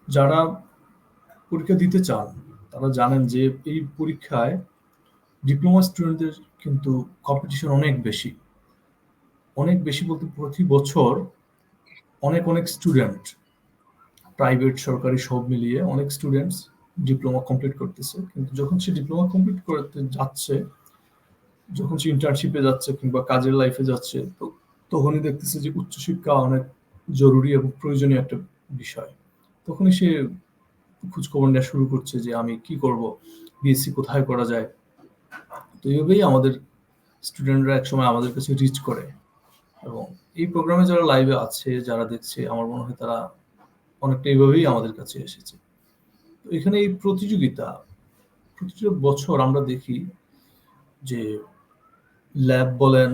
যারা পরীক্ষা দিতে চান তারা জানেন যে এই পরীক্ষায় ডিপ্লোমা স্টুডেন্টদের কিন্তু কম্পিটিশন অনেক বেশি বলতে প্রতি বছর অনেক স্টুডেন্ট, প্রাইভেট সরকারি সব মিলিয়ে অনেক স্টুডেন্টস ডিপ্লোমা কমপ্লিট করতেছে। কিন্তু যখন সে ডিপ্লোমা কমপ্লিট করতে যাচ্ছে, যখন সে ইন্টার্নশিপে যাচ্ছে কিংবা কাজের লাইফে যাচ্ছে, তো তখনই দেখতেছে যে উচ্চশিক্ষা অনেক জরুরি এবং প্রয়োজনীয় একটা বিষয়। তখনই সে খোঁজখবর নেওয়া শুরু করছে যে আমি কি করব, বিএসসি কোথায় করা যায়। তো এইভাবেই আমাদের স্টুডেন্টরা একসময় আমাদের কাছে রিচ করে, এবং এই প্রোগ্রামে যারা লাইভে আছে, যারা দেখছে, আমার মনে হয় তারা অনেকটা এইভাবেই আমাদের কাছে এসেছে। তো এখানে এই প্রতিটা বছর আমরা দেখি যে ল্যাব বলেন,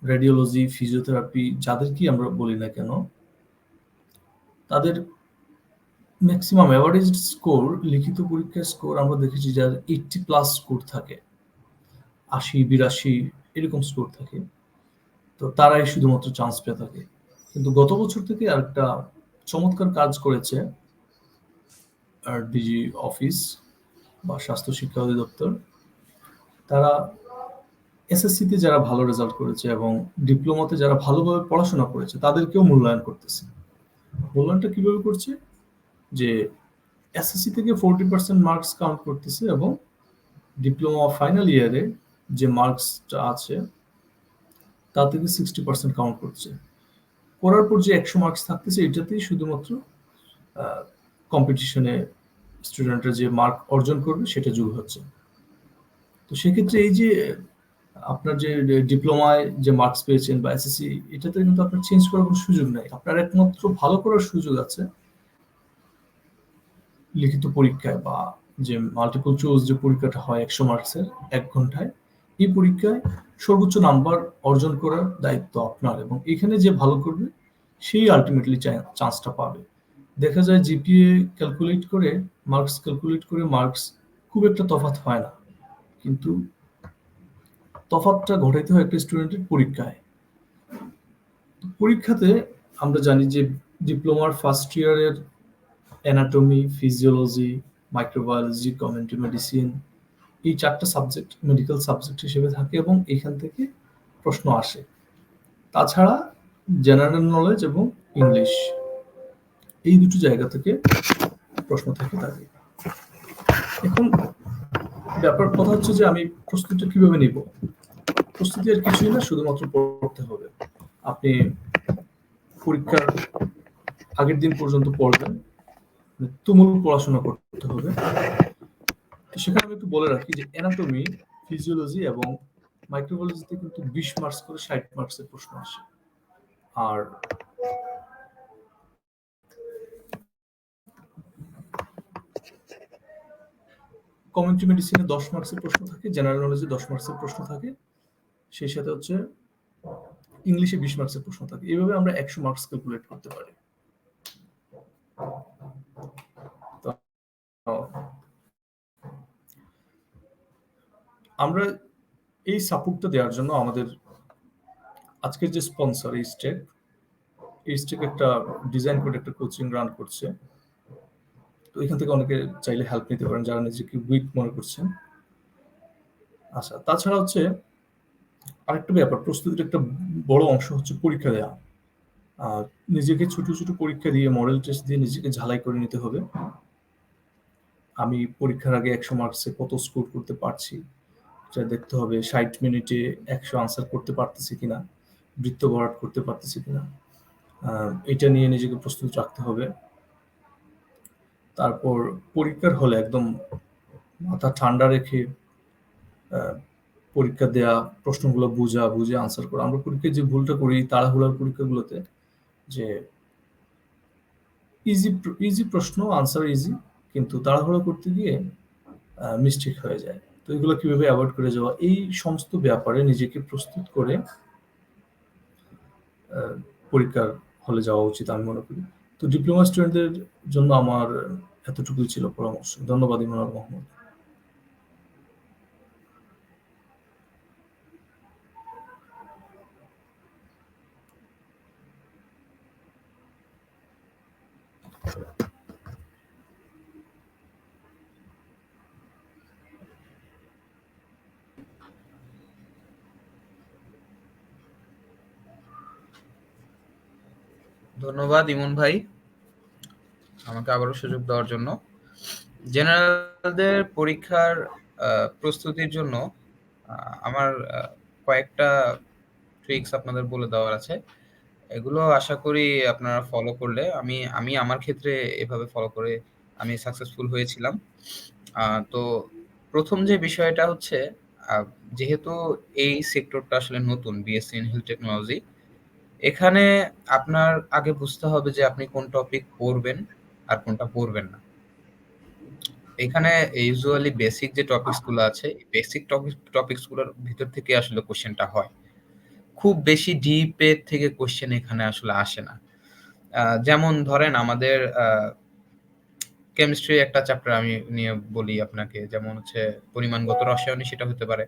রেডিওলজি, ফিজিওথেরাপি, যাদেরকেই আমরা বলি না কেন, তাদের ম্যাক্সিমাম অ্যাভারেজ স্কোর, লিখিত পরীক্ষার স্কোর আমরা দেখেছি যার 80+ স্কোর থাকে, 80-82 এরকম স্কোর থাকে। তো তারাই শুধুমাত্র চান্স পেয়ে থাকে। কিন্তু গত বছর থেকে আরেকটা চমৎকার কাজ করেছে আর ডিজি অফিস বা স্বাস্থ্য শিক্ষা অধিদপ্তর। তারা এসএসসিতে যারা ভালো রেজাল্ট করেছে এবং ডিপ্লোমাতে যারা ভালোভাবে পড়াশোনা করেছে তাদেরকেও মূল্যায়ন করতেছে। মূল্যায়নটা কিভাবে করছে? যে এসএসসি থেকে 40% মার্কস কাউন্ট করতেছে এবং ডিপ্লোমা ফাইনাল ইয়ারে যে মার্কসটা আছে তা থেকে 60% কাউন্ট করছে। করার পর যে 100 মার্কস থাকতেছে, এটাতেই শুধুমাত্র কম্পিটিশনে স্টুডেন্টরা যে মার্ক অর্জন করবে সেটা যোগ হচ্ছে। তো সেক্ষেত্রে এই যে আপনার যে ডিপ্লোমায় যে মার্কস পেয়েছেন বা এসএসসি, এটাতে কিন্তু আপনার চেঞ্জ করার কোনো সুযোগ নেই। আপনার একমাত্র ভালো করার সুযোগ আছে লিখিত পরীক্ষায়, বা যে মাল্টিপল চয়েস যে পরীক্ষাটা হয় 100 মার্কসের 1 ঘন্টায়, এই পরীক্ষায় সর্বোচ্চ নাম্বার অর্জন করার দায়িত্ব আপনার, এবং এখানে যে ভালো করবে সেই আলটিমেটলি চান্সটা পাবে। দেখা যায় জিপিএ ক্যালকুলেট করে, মার্কস ক্যালকুলেট করে মার্কস খুব একটা তফাৎ হয় না, কিন্তু তফাৎটা ঘটাইতে হয় একটা স্টুডেন্টের পরীক্ষায়। পরীক্ষাতে আমরা জানি যে ডিপ্লোমার ফার্স্ট ইয়ারের anatomy, physiology, microbiology, community medicine, এই 4টা সাবজেক্ট মেডিকেল সাবজেক্ট হিসেবে থাকে এবং এখান থেকে প্রশ্ন আসে। তাছাড়া জেনারেল নলেজ এবং ইংলিশ, এই দুটো জায়গা থেকে প্রশ্ন থেকে থাকে। এখন ব্যাপার কথা হচ্ছে যে আমি প্রস্তুতিটা কিভাবে নিব। প্রস্তুতি আর কিছুই না, শুধুমাত্র পড়তে হবে। আপনি পরীক্ষার আগের দিন পর্যন্ত পড়বেন, তুমুল পড়াশোনা করতে হবে। তো সেখানে আমি একটু বলে রাখি যে অ্যানাটমি, ফিজিওলজি এবং মাইক্রোবায়োলজিতে কিন্তু 20 মার্কস করে 60 মার্কসের প্রশ্ন আসে। আর কমিউনিটি মেডিসিনে 10 মার্কসের প্রশ্ন থাকে, জেনারেল নলেজে 10 মার্কসের প্রশ্ন থাকে, সেই সাথে হচ্ছে ইংলিশে 20 মার্কসের প্রশ্ন থাকে। এইভাবে আমরা 100 মার্কস ক্যালকুলেট করতে পারি। তো আমরা এই সাপোর্টটা দেওয়ার জন্য আমাদের আজকের যে স্পন্সর এইচটেক একটা ডিজাইন করে একটা কোচিং রান করছে। তো এখান থেকে অনেকে চাইলে হেল্প নিতে পারেন যারা নিজেকে উইক মনে করছেন। আচ্ছা, তাছাড়া হচ্ছে আরেকটা ব্যাপার, প্রস্তুতির একটা বড় অংশ হচ্ছে পরীক্ষা দেওয়া। আর নিজেকে ছোট ছোট পরীক্ষা দিয়ে, মডেল টেস্ট দিয়ে নিজেকে ঝালাই করে নিতে হবে। আমি পরীক্ষার আগে 100 মার্কসে কত স্কোর করতে পারছি এটা দেখতে হবে। 60 মিনিটে 100 আনসার করতে পারতেছি কিনা, বৃত্ত ভরাট করতে পারতেছি কিনা, এটা নিয়ে নিজেকে প্রস্তুত রাখতে হবে। তারপর পরীক্ষার হলে একদম মাথা ঠান্ডা রেখে পরীক্ষা দেয়া, প্রশ্নগুলো বুঝে আনসার করা। আমরা পরীক্ষায় যে ভুলটা করি তাড়াহুড়ার পরীক্ষাগুলোতে, যে ইজি প্রশ্ন, আনসার ইজি, কিন্তু তাড়াহুড়ো করতে গিয়ে মিস্টেক হয়ে যায়। তো এগুলো কিভাবে অ্যাভয়েড করে যাওয়া, এই সমস্ত ব্যাপারে নিজেকে প্রস্তুত করে পরীক্ষার হলে যাওয়া উচিত আমি মনে করি। তো ডিপ্লোমা স্টুডেন্টদের জন্য আমার এতটুকুই ছিল পরামর্শ। ধন্যবাদ ইমরান মোহাম্মদ। ধন্যবাদ ইমন ভাই আমাকে আবারও সুযোগ দেওয়ার জন্য। জেনারেলদের পরীক্ষার প্রস্তুতির জন্য আমার কয়েকটা ট্রিক্স আপনাদের বলে দেওয়ার আছে। এগুলো আশা করি আপনারা ফলো করলে, আমি আমার ক্ষেত্রে এভাবে ফলো করে আমি সাকসেসফুল হয়েছিলাম। তো প্রথম যে বিষয়টা হচ্ছে, যেহেতু এই সেক্টরটা আসলে নতুন, বিএসসি ইন হেলথ টেকনোলজি, এখানে আপনার আগে বুঝতে হবে যে আপনি কোন টপিক পড়বেন আর কোনটা পড়বেন না। এখানে ইউজুয়ালি বেসিক যে টপিকস গুলো আছে, বেসিক টপিকস গুলোর ভিতর থেকে আসলে কোশ্চেনটা হয়। খুব বেশি ডিপের থেকে কোশ্চেন এখানে আসলে আসে না। যেমন ধরেন আমাদের কেমিস্ট্রি একটা চ্যাপ্টার আমি নিয়ে বলি আপনাকে, যেমন হচ্ছে পরিমাণগত রসায়নে সেটা হতে পারে।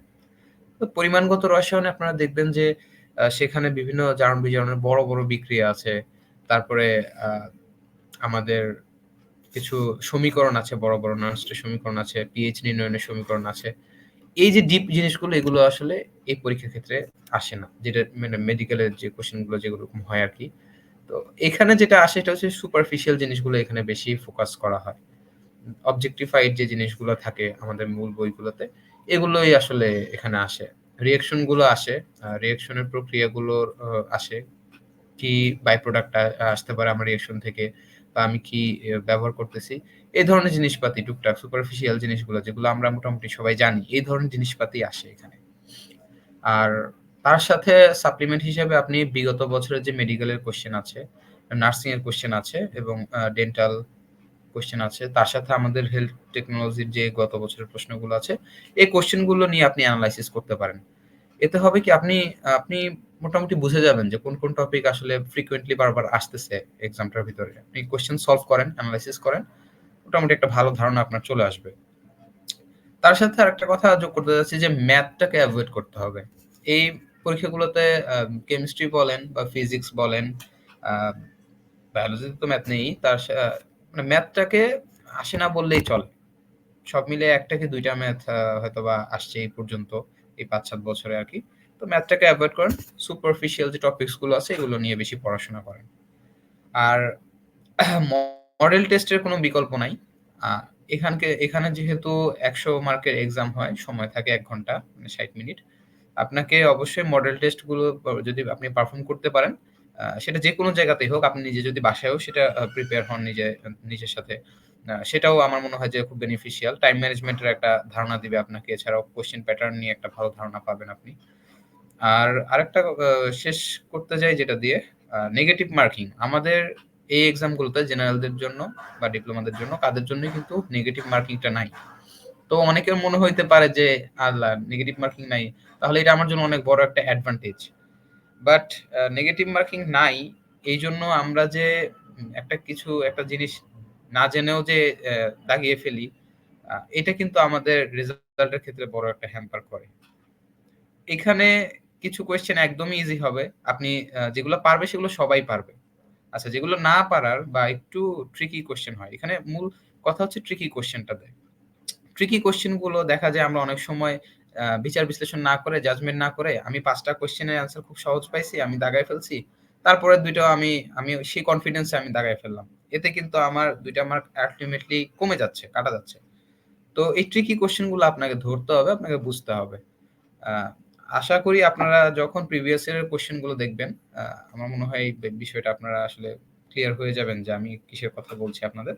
তো পরিমাণগত রসায়নে আপনারা দেখবেন যে সেখানে বিভিন্ন জারণ বিজারণের বড় বড় বিক্রিয়া আছে। তারপরে আমাদের কিছু সমীকরণ আছে, বড় বড় নার্সের সমীকরণ আছে, পিএইচ নির্ণয়নের সমীকরণ আছে। এই যে ডিপ জিনিসগুলো, এগুলো আসলে এই পরীক্ষার ক্ষেত্রে আসে না, যেটা মানে মেডিকেলের যে কোশ্চেনগুলো যেগুলো হয় আর কি। তো এখানে যেটা আসে এটা হচ্ছে সুপারফিশিয়াল জিনিসগুলো এখানে বেশি ফোকাস করা হয়। অবজেক্টিফাইড যে জিনিসগুলো থাকে আমাদের মূল বইগুলোতে, এগুলোই আসলে এখানে আসে। রিঅ্যাকশন গুলো আসে, রিঅ্যাকশনের প্রক্রিয়াগুলো আসে, কি বাই প্রোডাক্ট আসতে পারে আমার রিঅ্যাকশন থেকে, বা আমি কি ব্যবহার করতেছি, এই ধরনের জিনিসপাতি, টুকটাক সুপারফিশিয়াল জিনিসগুলো যেগুলো আমরা মোটামুটি সবাই জানি, এই ধরনের জিনিসপাতি আসে এখানে। আর তার সাথে সাপ্লিমেন্ট হিসেবে আপনি বিগত বছরের যে মেডিকেলের কোশ্চেন আছে, নার্সিং এর কোশ্চেন আছে এবং ডেন্টাল কোশ্চেন আছে, তার সাথে আমাদের হেলথ টেকনোলজির যে গত বছরের প্রশ্নগুলো আছে, এই কোশ্চেনগুলো নিয়ে আপনি অ্যানালাইসিস করতে পারেন। এতে হবে কি, আপনি আপনি মোটামুটি বুঝে যাবেন যে কোন কোন টপিক আসলে ফ্রিকোয়েন্টলি বারবার আসতেছে এক্সামটার ভিতরে। আপনি কোশ্চেন সলভ করেন, অ্যানালাইসিস করেন, মোটামুটি একটা ভালো ধারণা আপনার চলে আসবে। তার সাথে আরেকটা কথা যোগ করতে যাচ্ছি যে ম্যাথটাকে অ্যাভয়েড করতে হবে। এই পরীক্ষাগুলোতে কেমিস্ট্রি বলেন বা ফিজিক্স বলেন, বায়োলজিতে তো ম্যাথ নেই, মানে ম্যাথটাকে আসে না বললেই চলে। সব মিলে একটা কি দুইটা ম্যাথ হয়তোবা আসছে এই পর্যন্ত, এই 5-7 বছরে আর কি। তো ম্যাথটাকে অ্যাভয়েড করেন, সুপারফিশিয়াল যে টপিকস গুলো আছে এগুলো নিয়ে বেশি পড়াশোনা করেন। আর মডেল টেস্টের কোনো বিকল্প নাই। এখানে যেহেতু 100 মার্কের এক্সাম হয়, সময় থাকে 1 ঘন্টা, মানে 60 মিনিট। আপনাকে অবশ্যই মডেল টেস্ট গুলো যদি আপনি পারফর্ম করতে পারেন, সেটা যে কোনো জায়গাতেই হোক, আপনি নিজে যদি বাসায়ও সেটা প্রিপেয়ার হন নিজের সাথে, সেটাও আমার মনে হয় যে খুব বেনিফিশিয়াল। টাইম ম্যানেজমেন্টের একটা ধারণা দিবে আপনাকে, এছাড়াও কোশ্চেন প্যাটার্ন নিয়ে একটা ভালো ধারণা পাবেন আপনি। আর আরেকটা শেষ করতে যাই যেটা দিয়ে, নেগেটিভ মার্কিং। আমাদের এই এক্সামগুলোতে জেনারেলদের জন্য বা ডিপ্লোমাদের জন্য, কাদের জন্যই কিন্তু নেগেটিভ মার্কিংটা নাই। তো অনেকের মনে হইতে পারে যে আল্লাহ, নেগেটিভ মার্কিং নাই, তাহলে এটা আমার জন্য অনেক বড় একটা অ্যাডভান্টেজ। বাট নেগেটিভ মার্কিং নাই এই জন্য আমরা যে একটা জিনিস না জেনেও যে দাগিয়ে ফেলি, এটা কিন্তু আমাদের রেজাল্টের ক্ষেত্রে বড় একটা হ্যাম্পার করে। এখানে কিছু কোয়েশ্চেন একদমই ইজি হবে, আপনি যেগুলো পারবে সেগুলো সবাই পারবে। আচ্ছা, যেগুলো না পারার বা একটু ট্রিকি কোয়েশ্চেন হয়, এখানে মূল কথা হচ্ছে ট্রিকি কোয়েশ্চেনটা দেয়। ট্রিকি কোয়েশ্চেন গুলো দেখা যায় আমরা অনেক সময় বিচার বিশ্লেষণ না করে, জাজমেন্ট না করে, আমি 5টা কোয়েশ্চেনের অ্যান্সার খুব সহজ পাইছি, আমি দাগায় ফেলছি, তারপরে 2টা আমি আমি সেই কনফিডেন্সে আমি দাগায় ফেললাম, এতে কিন্তু আমার 2টা মার্ক আলটিমেটলি কমে যাচ্ছে, কাটা যাচ্ছে। তো এই ট্রিকি কোয়েশ্চেন গুলো আপনাকে ধরতে হবে, আপনাকে বুঝতে হবে। আশা করি আপনারা যখন প্রিভিয়াস ইয়ারের কোয়েশ্চেন গুলো দেখবেন, আমার মনে হয় এই বিষয়টা আপনারা আসলে ক্লিয়ার হয়ে যাবেন যে আমি কিসের কথা বলছি আপনাদের।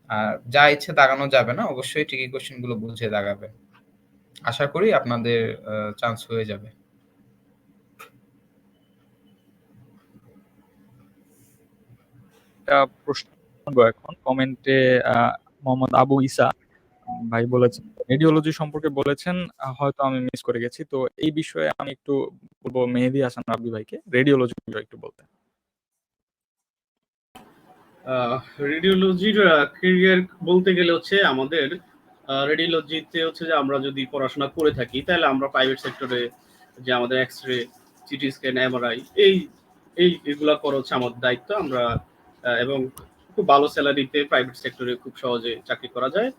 আর যা ইচ্ছে দাগানো যাবে না, অবশ্যই ট্রিকি কোয়েশ্চেন গুলো বুঝে দাগাবেন। আশা করি আপনাদের চান্স হয়ে যাবে। একটা প্রশ্ন এখন কমেন্টে মোহাম্মদ আবু ইসা ভাই বলেছেন, রেডিওলজি সম্পর্কে বলেছেন, হয়তো আমি মিস করে গেছি। তো এই বিষয়ে আমি একটু বলবো মেহেদী হাসান রাব্বি ভাইকে রেডিওলজি বিষয়ে একটু বলতে। রেডিওলজির ক্যারিয়ার বলতে গেলে হচ্ছে আমাদের রেডিওলজিতে হচ্ছে যে আমরা যদি পড়াশোনা করে থাকি তাহলে আমরা প্রাইভেট সেক্টরে যে আমাদের X ray, CT scan, MRI এইগুলা করা হচ্ছে আমাদের দায়িত্ব। আমরা এবং খুব ভালো স্যালারিতে প্রাইভেট সেক্টরে খুব সহজে চাকরি করা যায়।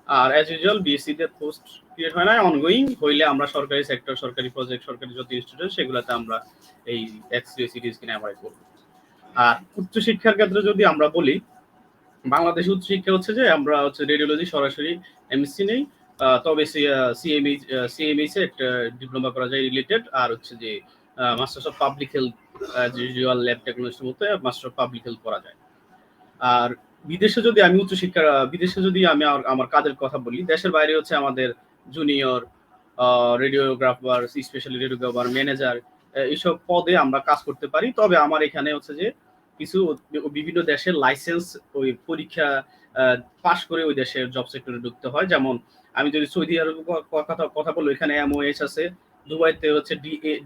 আর অ্যাজ ইউজুয়াল বিএসসি তে পোস্ট ক্রিয়েট হয় না, অনগোয়িং হইলে আমরা সরকারি সেক্টর, সরকারি প্রজেক্ট, সরকারি যত ইনস্টিটিউট সেগুলোতে আমরা এই X ray, CT scan, MRI করবো। আর উচ্চশিক্ষার ক্ষেত্রে যদি আমরা বলি, বাংলাদেশে উচ্চশিক্ষা হচ্ছে যে আমরা হচ্ছে রেডিওলজি সরাসরি এমএসসি নেই, তবে সিএমএইচ এ একটা ডিপ্লোমা করা যায় রিলেটেড, আর হচ্ছে যে masters of public health visual lab টেকনোলজির মধ্যে মাস্টার অফ পাবলিক হেলথ করা যায়। আর বিদেশে যদি আমি বিদেশে যদি আমি আমার কাজের কথা বলি, দেশের বাইরে হচ্ছে আমাদের junior radiographer, specially radiographer, manager, এইসব পদে আমরা কাজ করতে পারি। তবে আমার এখানে হচ্ছে যে কিছু বিভিন্ন দেশের লাইসেন্স, ওই পরীক্ষা পাশ করে ওই দেশের জব সেক্টরে ঢুকতে হয়। যেমন আমি যদি সৌদি আরবের কথা বলি, এখানে এমওএইচ আছে, দুবাইতে হচ্ছে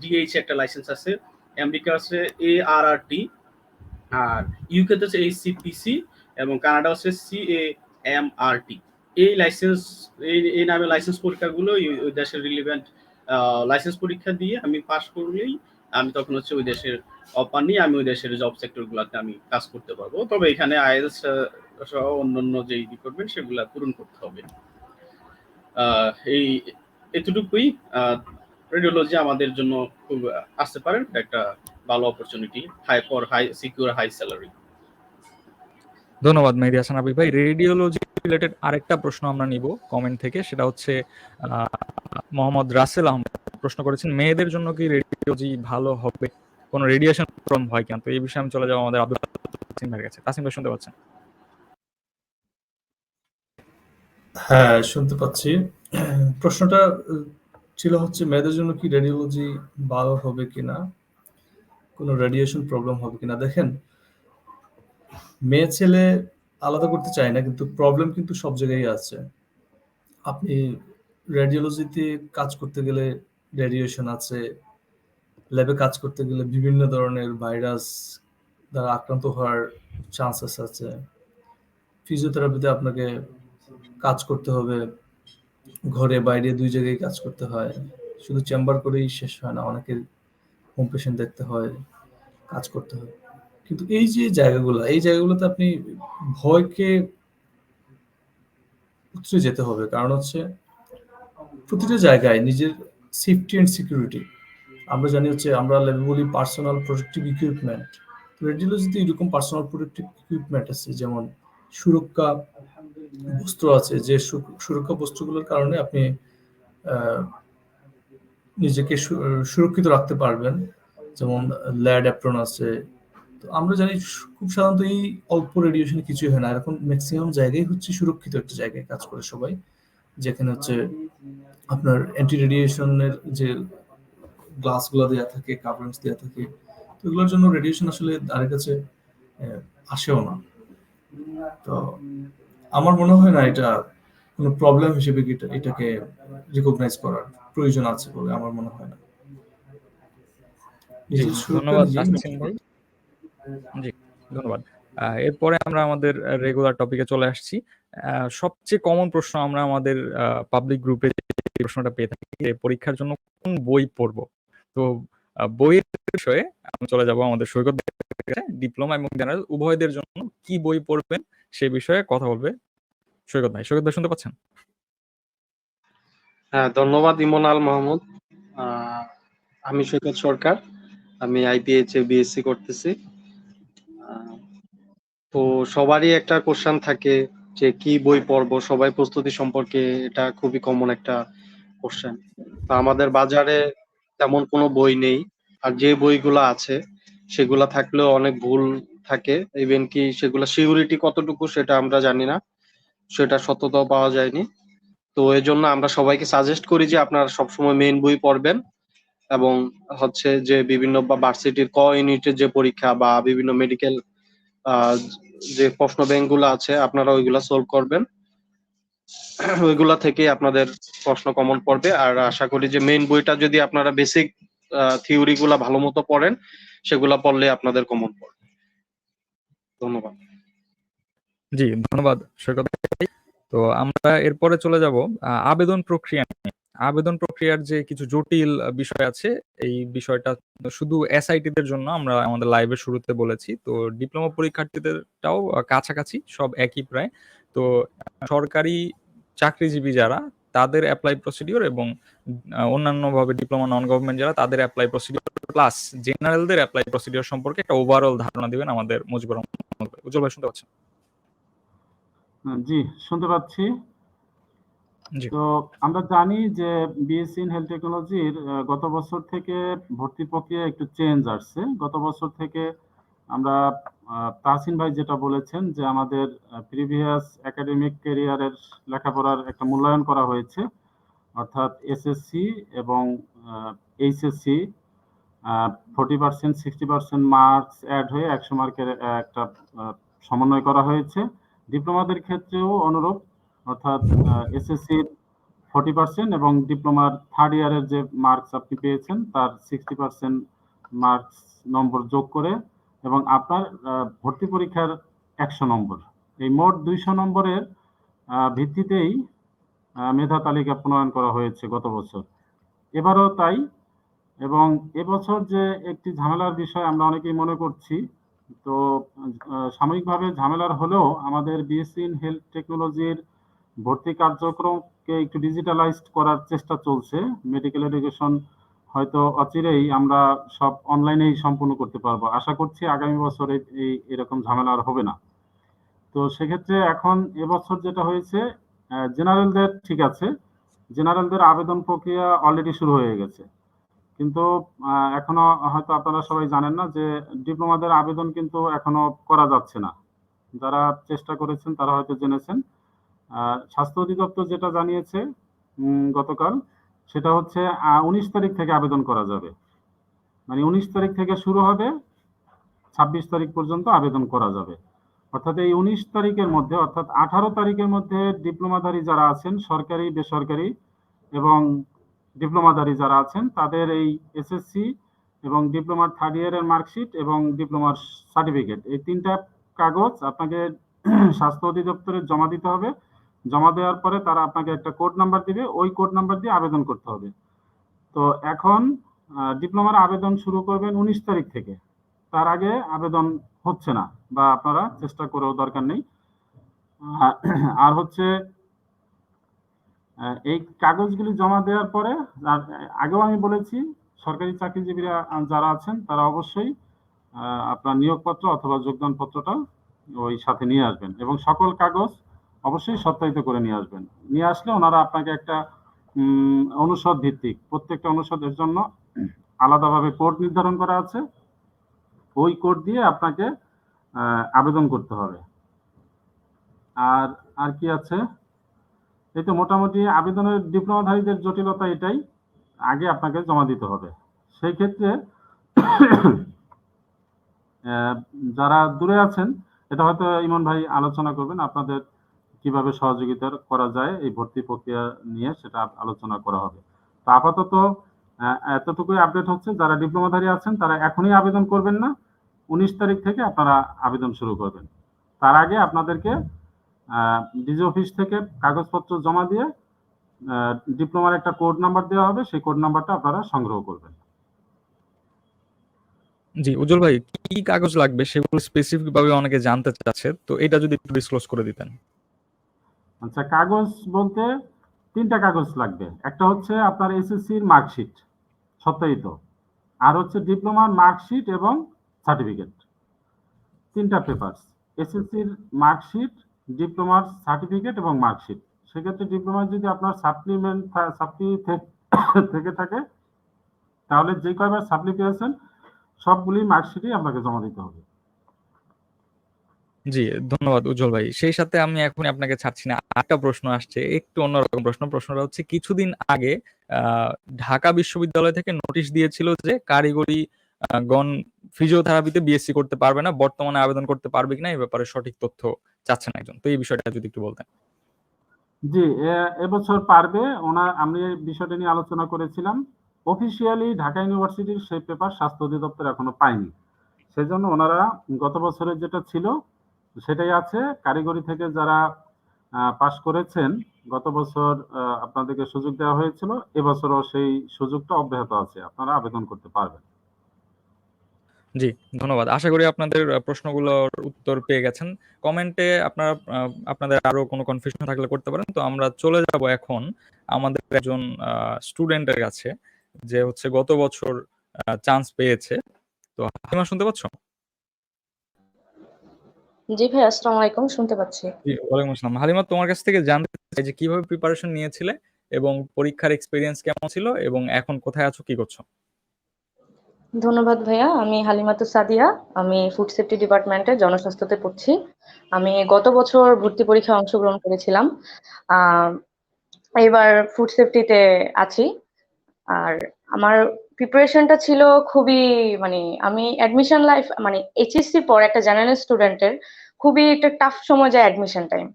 ডিএইচ একটা লাইসেন্স আছে, আমেরিকা আছে ARRT, আর ইউকে তে হচ্ছে ACPC, এবং কানাডা হচ্ছে CAMRT। এই লাইসেন্স, এই নামে লাইসেন্স পরীক্ষাগুলো ওই দেশের রিলেভেন্ট লাইসেন্স পরীক্ষা দিয়ে আমি পাশ করলেই আমি তখন হচ্ছে ওই দেশের অফার নিয়ে আমি ওই দেশের জব সেক্টরগুলোতে আমি কাজ করতে পারবো। তবে এখানে আইএলটিএস সহ অন্যান্য যে রিকোয়ারমেন্ট সেগুলো পূরণ করতে হবে। এই এতটুকুই। রেডিওলজি আমাদের জন্য খুব আসতে পারেন একটা ভালো opportunity, high secure, high salary. ধন্যবাদ মেহেদী হাসান রাব্বি ভাই। রেডিওলজি রিলেটেড আরেকটা প্রশ্ন আমরা নিব কমেন্ট থেকে, সেটা হচ্ছে মোহাম্মদ রাসেল আহমেদ প্রশ্ন করেছেন, মেয়েদের জন্য কি রেডিওলজি ভালো হবে, কোনো রেডিয়েশন প্রবলেম হয় কিনা? তো এই বিষয়ে আমি চলে যাবো আমাদের আব্দুল তাসিম ভাইয়ের কাছে। তাসিম ভাই শুনতে পাচ্ছেন? হ্যাঁ, শুনতে পাচ্ছি। প্রশ্নটা ছিল হচ্ছে মেয়েদের জন্য কি রেডিওলজি ভালো হবে কিনা, কোনো রেডিয়েশন প্রবলেম হবে কিনা। দেখেন, মেয়ে ছেলে আলাদা করতে চাই না, কিন্তু প্রবলেম কিন্তু সব জায়গায় আছে। আপনি রেডিওলজিতে কাজ করতে গেলে রেডিয়েশন আছে, ল্যাবে কাজ করতে গেলে বিভিন্ন ধরনের ভাইরাস দ্বারা আক্রান্ত হওয়ার চান্সেস আছে। ফিজিওথেরাপিতে আপনাকে কাজ করতে হবে, ঘরে বাইরে 2 জায়গায় কাজ করতে হয়। শুধু চেম্বার করেই শেষ হয় না, অনেকের হোম পেশেন্ট দেখতে হয়, কাজ করতে হয়। কিন্তু এই জায়গাগুলোতে আপনি ভয়কে উতরে যেতে হবে। কারণ হচ্ছে প্রতিটা জায়গায় নিজের সেফটি অ্যান্ড সিকিউরিটি, আমরা জানি হচ্ছে আমরা ল্যাবে বলি পার্সোনাল প্রোটেক্টিভ ইকুইপমেন্ট। রেডিওলজিতে এরকম পার্সোনাল প্রোটেক্টিভ ইকুইপমেন্ট আছে, যেমন সুরক্ষা বস্ত্র আছে, যে সুরক্ষা বস্ত্রগুলোর কারণে আপনি নিজেকে সুরক্ষিত রাখতে পারবেন। যেমন ল্যাড অ্যাপ্রন আছে, তো আমরা জানি খুব সাধারণত এই অল্প রেডিয়েশনে কিছুই হয় না, আর এখন ম্যাক্সিমাম জায়গায় হচ্ছে সুরক্ষিত একটা জায়গায় কাজ করে সবাই, যেখানে হচ্ছে আপনার অ্যান্টি রেডিয়েশনের যে গ্লাসগুলো দেওয়া থাকে, কাভারিংস দেওয়া থাকে, তো এগুলোর জন্য রেডিয়েশন আসলে তার কাছে আসেও না। তো আমার মনে হয় না এটা কোনো প্রবলেম হিসেবে এটাকে রিকগনাইজ করার প্রয়োজন আছে বলে আমার মনে হয় না। জি, নিজের সুরক্ষা ধন্যবাদ নিজেই তাসকিন ভাই। জি, ধন্যবাদ। এরপরে আমরা আমাদের রেগুলার টপিকে চলে আসছি। সবচেয়ে কমন প্রশ্ন আমরা আমাদের পাবলিক গ্রুপে যে প্রশ্নটা পেয়ে থাকি যে পরীক্ষার জন্য কোন বই পড়বো? তো বইয়ের বিষয়ে আমরা চলে যাব আমাদের সৈকত ডিপ্লোমা এবং জেনারেল উভয়দের জন্য কি বই পড়বেন সে বিষয়ে কথা বলবে সৈকত ভাই। সৈকত ভাই শুনতে পাচ্ছেন? হ্যাঁ, ধন্যবাদ ইমন আল মাহমুদ। আমি সৈকত সরকার, আমি আইপিএইচ এ বিএসসি করতেছি। আহ, তো সবারই একটা কোশ্চেন থাকে যে কি বই পড়বো, সবাই প্রস্তুতি সম্পর্কে, এটা খুবই কমন একটা কোশ্চেন। তো আমাদের বাজারে তেমন কোনো বই নেই, আর যে বইগুলো আছে সেগুলা থাকলেও অনেক ভুল থাকে, ইভেন কি সেগুলা সিকিউরিটি কতটুকু সেটা আমরা জানি না, সেটা সত্যতাও পাওয়া যায়নি। তো এই জন্য আমরা সবাইকে সাজেস্ট করি যে আপনারা সবসময় মেইন বই পড়বেন, এবং হচ্ছে যে বিভিন্ন ভার্সিটির ক ইউনিটের যে পরীক্ষা বা বিভিন্ন মেডিকেল যে প্রশ্ন ব্যাংক গুলো আছে আপনারা ওইগুলা সলভ করবেন, ওইগুলা থেকে আপনাদের প্রশ্ন কমন পড়বে। আর আশা করি যে মেইন বইটা যদি আপনারা বেসিক থিওরি গুলা ভালো মতো পড়েন, সেগুলা পড়লে আপনাদের কমন পড়বে। ধন্যবাদ। জি, ধন্যবাদ সৈকত ভাই। তো আমরা এরপরে চলে যাব আবেদন প্রক্রিয়া নিয়ে। আবেদন প্রক্রিয়ার যে কিছু জটিল বিষয় আছে, এই বিষয়টা শুধু এসআইটি-দের জন্য আমরা আমাদের লাইভের শুরুতে বলেছি। তো ডিপ্লোমা পরীক্ষার্থীদেরটাও কাছাকাছি সব একই প্রায়। তো সরকারি চাকরিজীবী যারা তাদের এপ্লাই প্রসিডিওর এবং অন্যান্যভাবে ডিপ্লোমা নন গভর্নমেন্ট যারা তাদের এপ্লাই প্রসিডিওর প্লাস জেনারেলদের এপ্লাই প্রসিডিওর সম্পর্কে একটা ওভারঅল ধারণা দিবেন আমাদের মুজিবুর রহমান ভাই। উজ্জ্বল ভাই শুনতে পাচ্ছেন? জি, শুনতে পাচ্ছি। জি। তো আমরা জানি যে বিএসসি ইন হেলথ টেকনোলজির গত বছর থেকে ভর্তি প্রক্রিয়া একটু চেঞ্জ আসছে। গত বছর থেকে আমরা তাহসিন ভাই যেটা বলেছেন যে আমাদের প্রিভিয়াস একাডেমিক ক্যারিয়ারের লেখাপড়ার একটা মূল্যায়ন করা হয়েছে, অর্থাৎ এসএসসি এবং এইচএসসি 40%, 60% মার্কস অ্যাড হয়ে 100 মার্কের একটা সমন্বয় করা হয়েছে। ডিপ্লোমাদের ক্ষেত্রেও অনুরূপ, অর্থাৎ এসএসসির 40% এবং ডিপ্লোমার থার্ড ইয়ারের যে মার্কস আপনি পেয়েছেন তার 60% মার্কস নম্বর যোগ করে, এবং আপনার ভর্তি পরীক্ষার 100 নম্বর, এই মোট 200 নম্বরের ভিত্তিতেই মেধা তালিকা প্রণয়ন করা হয়েছে গত বছর। এবারও তাই। এবং এবছর যে একটি ঝামেলার বিষয় আমরা অনেকেই মনে করছি, তো সাময়িকভাবে ঝামেলার হলেও আমাদের বিএসসি ইন হেলথ টেকনোলজির ভর্তি কার্যক্রমকে একটু ডিজিটালাইজড করার চেষ্টা চলছে। মেডিকেল এডুকেশন হয়তো অচিরেই আমরা সব অনলাইনেই সম্পূর্ণ করতে পারবো। আশা করছি আগামী বছরে এরকম ঝামেলা আর হবে না। তো সেক্ষেত্রে এখন এবছর যেটা হয়েছে, জেনারেলদের ঠিক আছে, জেনারেলদের আবেদন প্রক্রিয়া অলরেডি শুরু হয়ে গেছে, কিন্তু এখনো হয়তো আপনারা সবাই জানেন না যে ডিপ্লোমাদের আবেদন কিন্তু এখনো করা যাচ্ছে না। যারা চেষ্টা করেছেন তারা হয়তো জেনেছেন। স্বাস্থ্য অধিদপ্তর যেটা জানিয়েছে গতকাল, সেটা হচ্ছে 19 তারিখ থেকে আবেদন করা যাবে। মানে 19 তারিখ থেকে শুরু হবে, 26 তারিখ পর্যন্ত আবেদন করা যাবে। অর্থাৎ এই 19 তারিখের মধ্যে, অর্থাৎ 18 তারিখের মধ্যে ডিপ্লোমাধারী যারা আছেন, সরকারি বেসরকারি এবং ডিপ্লোমাধারী যারা আছেন, তাদের এই এসএসসি এবং ডিপ্লোমার থার্ড ইয়ারের মার্কশিট এবং ডিপ্লোমার সার্টিফিকেট, এই 3টা কাগজ আপনাকে স্বাস্থ্য অধিদপ্তরে জমা দিতে হবে। জমা দেওয়ার পরে তারা আপনাকে একটা কোড নাম্বার দিবে, ওই কোড নাম্বার দিয়ে আবেদন করতে হবে। তো এখন ডিপ্লোমার আবেদন শুরু করবেন 19 তারিখ থেকে, তার আগে আবেদন হচ্ছে না, বা আপনারা চেষ্টা করেও দরকার নেই। আর হচ্ছে এই কাগজগুলি জমা দেওয়ার পরে, আগেও আমি বলেছি, সরকারি চাকরিজীবীরা যারা আছেন তারা অবশ্যই আপনার নিয়োগপত্র অথবা যোগদানপত্রটা ওই সাথে নিয়ে আসবেন, এবং সকল কাগজ অবশ্যই সত্যায়িত করে নিয়ে আসবেন। নিয়ে আসলে ওনারা আপনাকে একটা অনুষদ ভিত্তিক, প্রত্যেকটা অনুষদের জন্য আলাদাভাবে কোড নির্ধারণ করা আছে, ওই কোড দিয়ে আপনাকে আবেদন করতে হবে। আর আর কি আছে, এই তো মোটামুটি আবেদনের ডিপ্লোমাধারীদের জটিলতা এটাই, আগে আপনাকে জমা দিতে হবে। সেই ক্ষেত্রে যারা দূরে আছেন, এটা হয়তো ইমন ভাই আলোচনা করবেন, আপনাদের কিভাবে সহযোগিতা করা যায় এই ভর্তি প্রক্রিয়া নিয়ে সেটা আলোচনা করা হবে। তো আপাতত এতটুকুই আপডেট হচ্ছে, যারা ডিপ্লোমাধারী আছেন তারা এখনই আবেদন করবেন না, 19 তারিখ থেকে আপনারা আবেদন শুরু করবেন। তার আগে আপনাদেরকে ডিজি অফিস থেকে কাগজপত্র জমা দিয়ে ডিপ্লোমার একটা কোড নাম্বার দেওয়া হবে, সেই কোড নাম্বারটা আপনারা সংগ্রহ করবেন। জি উজ্জ্বল ভাই, কি কাগজ লাগবে সেগুলো স্পেসিফিক ভাবে অনেকে জানতে চাচ্ছে, তো এটা যদি একটু ডিসক্লোজ করে দিতেন। আচ্ছা, কাগজ বলতে 3টা কাগজ লাগবে। একটা হচ্ছে আপনার এসএসসির মার্কশিট সত্যায়িত, আর হচ্ছে ডিপ্লোমার মার্কশিট এবং সার্টিফিকেট, 3টা পেপারস। এসএসসির মার্কশিট, ডিপ্লোমার সার্টিফিকেট এবং মার্কশিট। সেক্ষেত্রে ডিপ্লোমার যদি আপনার সাপ্লি থেকে থাকে তাহলে যে কয়বার সাপ্লি পেয়েছেন সবগুলি মার্কশিটই আপনাকে জমা দিতে হবে। জি ধন্যবাদ উজ্জ্বল ভাই। সেই সাথে আমি এখন আপনাকে ছাড়ছি না, একটা প্রশ্ন আসছে, একটু অন্যরকম প্রশ্নটা হচ্ছে কিছুদিন আগে ঢাকা বিশ্ববিদ্যালয় থেকে নোটিশ দিয়েছিল যে কারিগরি গণ ফিজিওথেরাপিতে বিএসসি করতে পারবে না, বর্তমানে আবেদন করতে পারবে কিনা এই ব্যাপারে সঠিক তথ্য চাচ্ছেন একজন, তো এই বিষয়টা যদি একটু বলতেন। জি, এবছর পারবে। আমি এই বিষয়টা নিয়ে আলোচনা করেছিলাম। অফিসিয়ালি ঢাকা ইউনিভার্সিটির সেই পেপার স্বাস্থ্য অধিদপ্তর এখনো পায়নি, সেজন্য ওনারা গত বছরের যেটা ছিল সেটাই আছে। কারিগরি থেকে যারা পাশ করেছেন গত বছর আপনাদেরকে সুযোগ দেওয়া হয়েছিল, এবছরও সেই সুযোগটা অব্যাহত আছে, আপনারা আবেদন করতে পারবেন। জি ধন্যবাদ। আশা করি আপনাদের প্রশ্নগুলোর উত্তর পেয়ে গেছেন। কমেন্টে আপনারা আপনাদের আরো কোনো কনফিউশন থাকলে করতে পারেন। তো আমরা চলে যাব এখন আমাদের একজন স্টুডেন্টের কাছে, যে হচ্ছে গত বছর চান্স পেয়েছে। তো হালিমা শুনতে পাচ্ছ? জি ভাই, আসসালামু আলাইকুম, শুনতে পাচ্ছি। জি ওয়ালাইকুম আসসালাম। হালিমা, তোমার কাছ থেকে জানতে চাই যে কিভাবে প্রিপারেশন নিয়েছিলে এবং পরীক্ষার এক্সপেরিয়েন্স কেমন ছিল এবং এখন কোথায় আছো, কি করছো? ধন্যবাদ ভাইয়া। আমি হালিমাতুস সাদিয়া। আমি ফুড সেফটি ডিপার্টমেন্টে জনস্বাস্থ্যতে পড়ছি। আমি গত বছর ভর্তি পরীক্ষায় অংশগ্রহণ করেছিলাম। আহ এবার ফুড সেফটিতে আছি। আর আমার প্রিপারেশনটা ছিল খুবই, মানে আমি অ্যাডমিশন লাইফ, মানে এইচএসসি পর একটা জেনারেল স্টুডেন্টের খুবই একটা টাফ সময় যায় অ্যাডমিশন টাইম।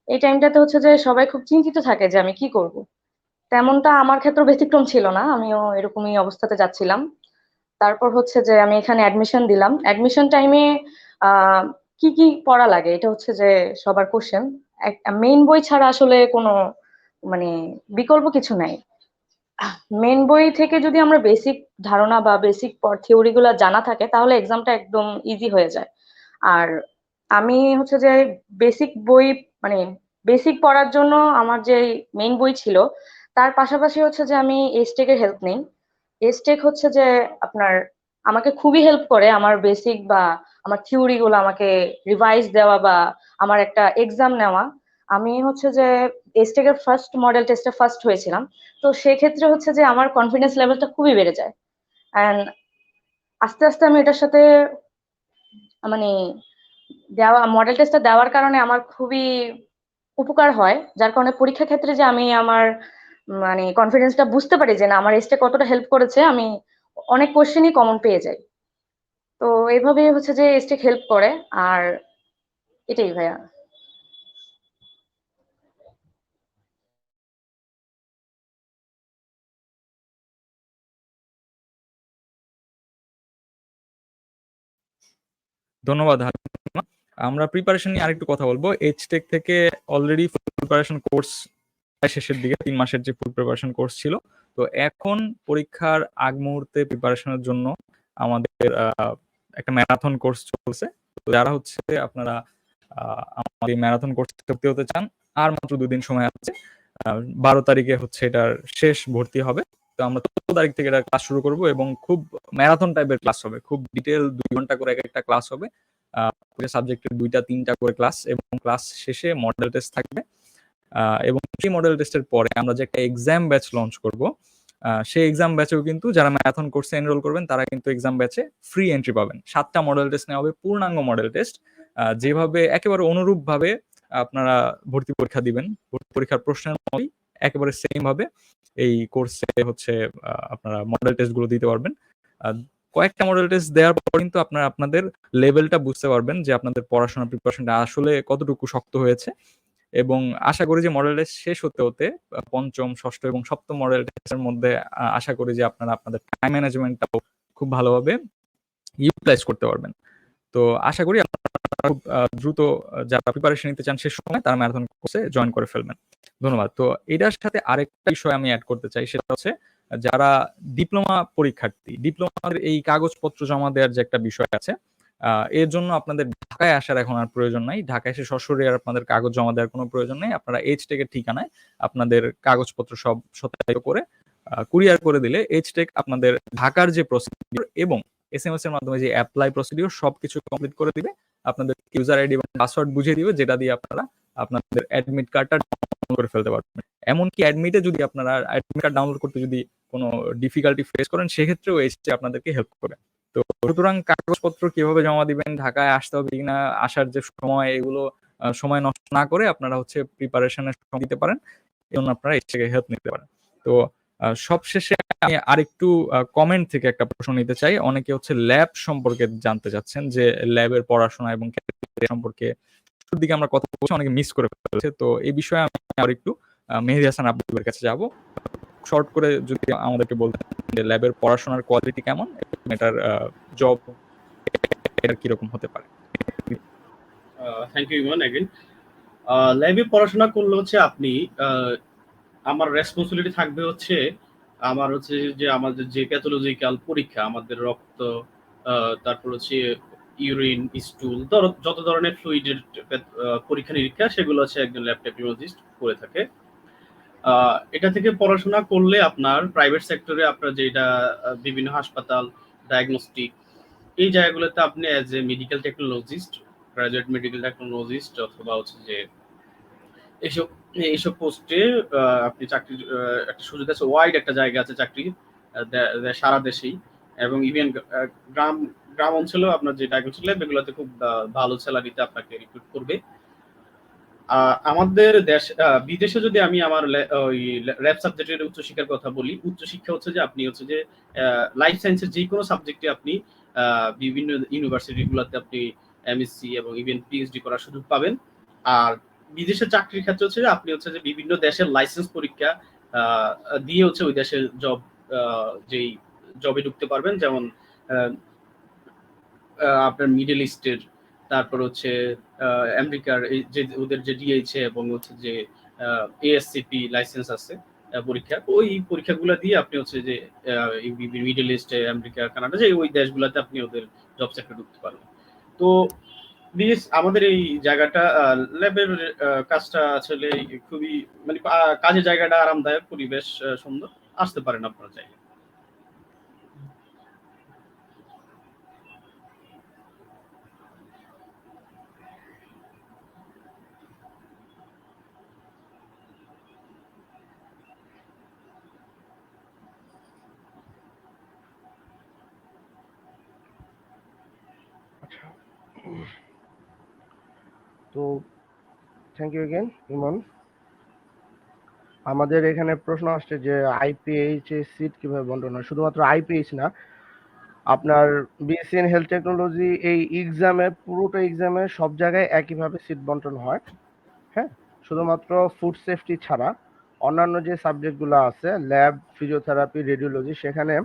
এই টাইমটাতে হচ্ছে যে সবাই খুব চিন্তিত থাকে যে আমি কি করব। তেমনটা আমার ক্ষেত্রে ব্যতিক্রম ছিল না, আমিও এরকমই অবস্থাতে যাচ্ছিলাম। তারপর হচ্ছে যে আমি এখানে অ্যাডমিশন দিলাম। অ্যাডমিশন টাইমে আহ কি কি পড়া লাগে এটা হচ্ছে যে সবার কোশ্চেন। একটা মেইন বই ছাড়া আসলে কোনো, মানে বিকল্প কিছু নাই। মেইন বই থেকে যদি আমরা বেসিক ধারণা বা বেসিক থিওরি গুলা জানা থাকে তাহলে এক্সামটা একদম ইজি হয়ে যায়। আর আমি হচ্ছে যে বেসিক বই, মানে বেসিক পড়ার জন্য আমার যে মেইন বই ছিল তার পাশাপাশি হচ্ছে যে আমি এসটেক এর হেল্প নিই। এসটেক হচ্ছে যে আপনার আমাকে খুবই হেল্প করে আমার বেসিক বা আমার থিওরি গুলো আমাকে রিভাইজ দেওয়া বা আমার একটা এক্সাম নেওয়া। আমি হচ্ছে যে এসটেক এর ফার্স্ট মডেল টেস্টে ফার্স্ট হয়েছিলাম। তো সেক্ষেত্রে হচ্ছে যে আমার কনফিডেন্স লেভেলটা খুবই বেড়ে যায়। অ্যান্ড আস্তে আস্তে আমি এটার সাথে, মানে দেওয়া মডেল টেস্টটা দেওয়ার কারণে আমার খুবই উপকার হয়, যার কারণে পরীক্ষার ক্ষেত্রে যে আমি আমার, মানে কনফিডেন্সটা বুঝতে পারি যে না আমার এসটে কতটা হেল্প করেছে, আমি অনেক কোশ্চেনই কমন পেয়ে যাই। তো এইভাবেই হচ্ছে যে এসটেক হেল্প করে। আর এটাই ভাইয়া। ধন্যবাদ হালিমা। আমরা প্রিপারেশন নিয়ে আরেকটু কথা বলবো। এইচটেক থেকে অলরেডি ফুল প্রিপারেশন কোর্স শেষের দিকে, 3 মাসের যে ফুল প্রিপারেশন কোর্স ছিল, তো এখন পরীক্ষার আগ মুহূর্তে প্রিপারেশনের জন্য আমাদের একটা ম্যারাথন কোর্স চলছে। তো যারা হচ্ছে আপনারা আমাদের ম্যারাথন কোর্স ভর্তি হতে চান, আর মাত্র 2 দিন সময় আছে। 12 তারিখে হচ্ছে এটার শেষ ভর্তি হবে। তো আমরা 14 তারিখ থেকে এটা ক্লাস শুরু করব এবং খুব ম্যারাথন টাইপের ক্লাস হবে, খুব ডিটেল 2 ঘন্টা করে এক একটা ক্লাস হবে। সাবজেক্টের 2টা-3টা করে ক্লাস, এবং ক্লাস শেষে মডেল টেস্ট থাকবে। এবং সেই মডেল টেস্টের পরে আমরা যে একটা এক্সাম ব্যাচ লঞ্চ করব, সেই এক্সাম ব্যাচেও কিন্তু যারা ম্যারাথন কোর্সে এনরোল করবেন তারা কিন্তু এক্সাম ব্যাচে ফ্রি এন্ট্রি পাবেন। 7টা মডেল টেস্ট নেওয়া হবে, পূর্ণাঙ্গ মডেল টেস্ট, যেভাবে একেবারে অনুরূপভাবে আপনারা ভর্তি পরীক্ষা দিবেন, ভর্তি পরীক্ষার প্রশ্নের মতোই একেবারে সেম ভাবে এই কোর্সে হচ্ছে আপনারা মডেল টেস্ট গুলো দিতে পারবেন। কয়েকটা মডেল টেস্ট দেওয়ার পর কিন্তু আপনারা আপনাদের লেভেলটা বুঝতে পারবেন যে আপনাদের পড়াশোনা প্রিপারেশনটা আসলে কতটুকু শক্ত হয়েছে। এবং আশা করি যে মডেল টেস্ট শেষ হতে হতে পঞ্চম, ষষ্ঠ এবং সপ্তম মডেল টেস্টের মধ্যে আশা করি যে আপনারা আপনাদের টাইম ম্যানেজমেন্টটাও খুব ভালোভাবে ইউটিলাইজ করতে পারবেন। তো আশা করি আপনারা খুব দ্রুত যারা প্রিপারেশন নিতে চান শেষ সময় তারা ম্যারাথন কোর্সে জয়েন করে ফেলবেন। ধন্যবাদ। তো এটার সাথে আরেকটা বিষয় আমি অ্যাড করতে চাই, সেটা হচ্ছে যারা ডিপ্লোমা পরীক্ষার্থী, ডিপ্লোমার এই কাগজপত্র জমা দেওয়ার যে একটা বিষয় আছে, এর জন্য আপনাদের ঢাকায় আসার এখন আর প্রয়োজন নাই। ঢাকায় এসে সরাসরি আর আপনাদের কাগজ জমা দেওয়ার কোনো প্রয়োজন নেই। আপনারা এইচটেকের ঠিকানায় আপনাদের কাগজপত্র সব সত্যায়িত করে কুরিয়ার করে দিলে এইচটেক আপনাদের ঢাকার যে প্রসিডিউর এবং এসএমএস এর মাধ্যমে যে অ্যাপ্লাই প্রসিডিউর সবকিছু কমপ্লিট করে দিবে। আপনাদের ইউজার আইডি এবং পাসওয়ার্ড বুঝিয়ে দিবে, যেটা দিয়ে আপনারা আপনাদের অ্যাডমিট কার্ডটা ডাউনলোড করে ফেলতে পারবেন। এমনকি অ্যাডমিটে যদি আপনারা অ্যাডমিট কার্ড ডাউনলোড করতে যদি কোনো ডিফিকাল্টি ফেস করেন, সেক্ষেত্রেও এইচটেক আপনাদেরকে হেল্প করবে। তো সুতরাং কাগজপত্র কিভাবে জমা দিবেন, ঢাকায় আসতে হবে কিনা, আসার যে সময়, এগুলো সময় নষ্ট না করে আপনারা হচ্ছে প্রিপারেশনের সময় দিতে পারেন। এই জন্য আপনারা এর থেকে হেল্প নিতে পারেন। তো সবশেষে আমি আরেকটু কমেন্ট থেকে একটা প্রশ্ন নিতে চাই। অনেকে হচ্ছে ল্যাব সম্পর্কে জানতে চাচ্ছেন, যে ল্যাবের পড়াশোনা এবং সম্পর্কে শুরুর দিকে আমরা কথা বলছি, অনেকে মিস করে ফেলেছে। তো এই বিষয়ে আমি আর একটু মেহেদী হাসান আব্দুলের কাছে যাব। শর্ট করে যদি আমাদেরকে বলতে যে ল্যাবের পড়াশোনার কোয়ালিটি কেমন এবং এটার জব এটা কিরকম হতে পারে। Thank you Emon again. ল্যাবে পড়াশোনা করলে হচ্ছে আপনি আমার রেসপন্সিবিলিটি থাকবে হচ্ছে আমার হচ্ছে যে আমাদের যে প্যাথোলজিক্যাল পরীক্ষা, আমাদের রক্ত, তারপর হচ্ছে ইউরিন, স্টুল, যত ধরনের ফ্লুইডের পরীক্ষা নিরীক্ষা সেগুলো হচ্ছে একজন ল্যাব টেকনোলজিস্ট করে থাকে। এটা থেকে পড়াশোনা করলে আপনার প্রাইভেট সেক্টরে আপনার যেটা বিভিন্ন হাসপাতাল, ডায়াগনস্টিক, এই জায়গাগুলোতে আপনি as a medical technologist, graduate medical technologist অথবা হচ্ছে যে এইসব পোস্টে আপনি চাকরির একটা সুযোগ আছে, ওয়াইড একটা জায়গা আছে চাকরি সারা দেশেই, এবং ইভেন গ্রাম অঞ্চলেও আপনার যে ডায়াগনস্টিক ল্যাব এগুলোতে খুব ভালো স্যালারিতে আপনাকে রিক্রুট করবে। আমাদের বিদেশে যদি আমি আমার ওই ল্যাব সাবজেক্টের উচ্চশিক্ষার কথা বলি, উচ্চশিক্ষা হচ্ছে যে আপনি হচ্ছে যে লাইফ সায়েন্সের যে কোনো সাবজেক্টে আপনি বিভিন্ন ইউনিভার্সিটিগুলোতে আপনি এমএসসি এবং ইভেন পিএইচডি করার সুযোগ পাবেন। আর বিদেশে চাকরির ক্ষেত্রে হচ্ছে যে আপনি হচ্ছে যে বিভিন্ন দেশের লাইসেন্স পরীক্ষা দিয়ে হচ্ছে ওই দেশের যেই জবে ঢুকতে পারবেন। যেমন আপনার মিডল ইস্টের, তারপর হচ্ছে আমেরিকার যে ওদের যে ডিএইচএ এবং হচ্ছে যে এএসসিপি লাইসেন্স আছে পরীক্ষা, ওই পরীক্ষাগুলো দিয়ে আপনি হচ্ছে যে মিডল ইস্টে, আমেরিকা, কানাডা, যে ওই দেশগুলোতে আপনি ওদের জব সেক্টরে ঢুকতে পারবেন। তো আমাদের এই জায়গাটা ল্যাবের কাজটা আসলে খুবই মানে কাজের জায়গাটা আরামদায়ক, পরিবেশ সুন্দর, আসতে পারেন আপনারা চাইলে। তো থ্যাংক ইউ এগেন ইমন। আমাদের এখানে প্রশ্ন আসছে যে আইপিএইচ এর সিট কিভাবে বন্টন হয়। শুধুমাত্র আইপিএইচ না, আপনার বিএসসি ইন হেলথ টেকনোলজি এই এক্সামে, পুরোটা এক্সামে সব জায়গায় একইভাবে সিট বন্টন হয়। হ্যাঁ, শুধুমাত্র ফুড সেফটি ছাড়া অন্যান্য যে সাবজেক্টগুলো আছে, ল্যাব, ফিজিওথেরাপি, রেডিওলজি, সেখানে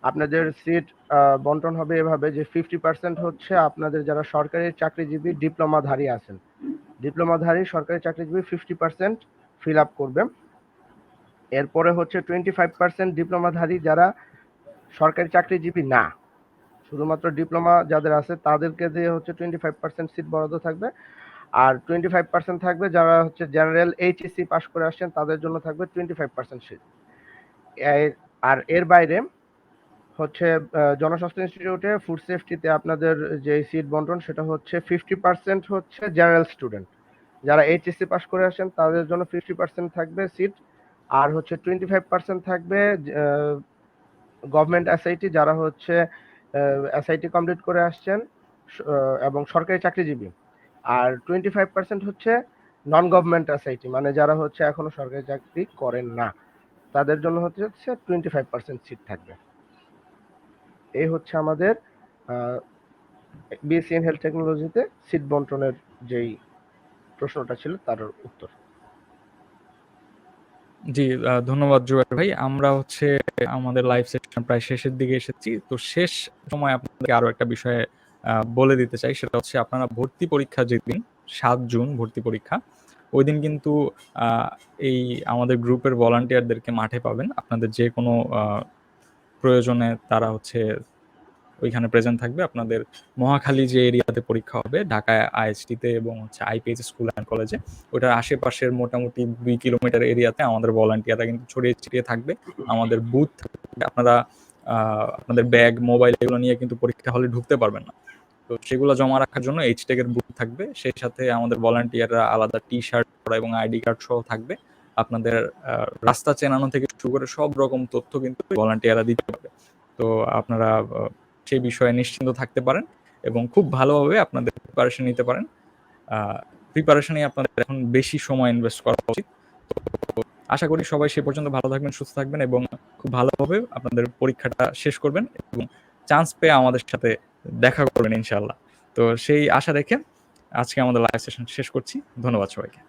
আপনাদের সিট বন্টন হবে এভাবে যে 50% হচ্ছে আপনাদের যারা সরকারি চাকরিজীবী ডিপ্লোমাধারী আছেন, ডিপ্লোমাধারী সরকারি চাকরিজীবী 50% ফিল আপ করবে। এরপরে হচ্ছে 25% ডিপ্লোমাধারী যারা সরকারি চাকরিজীবী না, শুধুমাত্র ডিপ্লোমা যাদের আছে তাদেরকে দিয়ে হচ্ছে 25% সিট বরাদ্দ থাকবে। আর 25% থাকবে যারা হচ্ছে জেনারেল এইচএসসি পাস করে আসছেন, তাদের জন্য থাকবে 25% সিট। আর এর বাইরে হচ্ছে জনস্বাস্থ্য ইনস্টিটিউটে ফুড সেফটিতে আপনাদের যে সিট বন্টন সেটা হচ্ছে 50% হচ্ছে জেনারেল স্টুডেন্ট, যারা এইচএসসি পাস করে আসেন তাদের জন্য 50% থাকবে সিট আর হচ্ছে 25% থাকবে গভর্নমেন্ট এসআইটি, যারা হচ্ছে এসআইটি কমপ্লিট করে আসছেন এবং সরকারি চাকরিজীবী। আর 25% হচ্ছে নন গভর্নমেন্ট এসআইটি, মানে যারা হচ্ছে এখনো সরকারি চাকরি করেন না, তাদের জন্য হচ্ছে 25% সিট থাকবে। এই হচ্ছে আমাদের বিএসসি ইন হেলথ টেকনোলজিতে সিট বন্টনের যেই প্রশ্নটা ছিল তার উত্তর। জি, ধন্যবাদ জুয়েল ভাই। আমরা হচ্ছে আমাদের লাইভ সেশন প্রায় শেষের দিকে এসেছি। তো শেষ সময় আপনাদেরকে আরো একটা বিষয়ে বলে দিতে চাই, সেটা হচ্ছে আপনারা ভর্তি পরীক্ষা যেদিন 7 জুন ভর্তি পরীক্ষা, ওই দিন কিন্তু এই আমাদের গ্রুপের ভলান্টিয়ারদেরকে মাঠে পাবেন। আপনাদের যে কোনো প্রয়োজনে তারা হচ্ছে ওইখানে প্রেজেন্ট থাকবে। আপনাদের মহাখালী যে এরিয়াতে পরীক্ষা হবে, ঢাকা আইএসটিতে এবং হচ্ছে আইপিএইচ স্কুল অ্যান্ড কলেজে, ওটার আশেপাশের মোটামুটি 2 কিলোমিটার এরিয়াতে আমাদের ভলান্টিয়াররা কিন্তু ছড়িয়ে ছিটিয়ে থাকবে। আমাদের বুথ, আপনারা আপনাদের ব্যাগ, মোবাইল এগুলো নিয়ে কিন্তু পরীক্ষা হলে ঢুকতে পারবেন না। তো সেগুলো জমা রাখার জন্য এইচটেকের বুথ থাকবে। সেই সাথে আমাদের ভলান্টিয়াররা আলাদা টি শার্ট এবং আইডি কার্ড সহ থাকবে। আপনাদের রাস্তা চেনানো থেকে শুরু করে সব রকম তথ্য কিন্তু ভলান্টিয়াররা দিতে পারবে। তো আপনারা সেই বিষয়ে নিশ্চিন্ত থাকতে পারেন এবং খুব ভালোভাবে আপনাদের প্রিপারেশন নিতে পারেন। প্রিপারেশনে আপনাদের এখন বেশি সময় ইনভেস্ট করা উচিত। তো আশা করি সবাই সে পর্যন্ত ভালো থাকবেন, সুস্থ থাকবেন এবং খুব ভালোভাবে আপনাদের পরীক্ষাটা শেষ করবেন এবং চান্স পেয়ে আমাদের সাথে দেখা করবেন ইনশাআল্লাহ। তো সেই আশা রেখে আজকে আমাদের লাইভ সেশন শেষ করছি। ধন্যবাদ সবাইকে।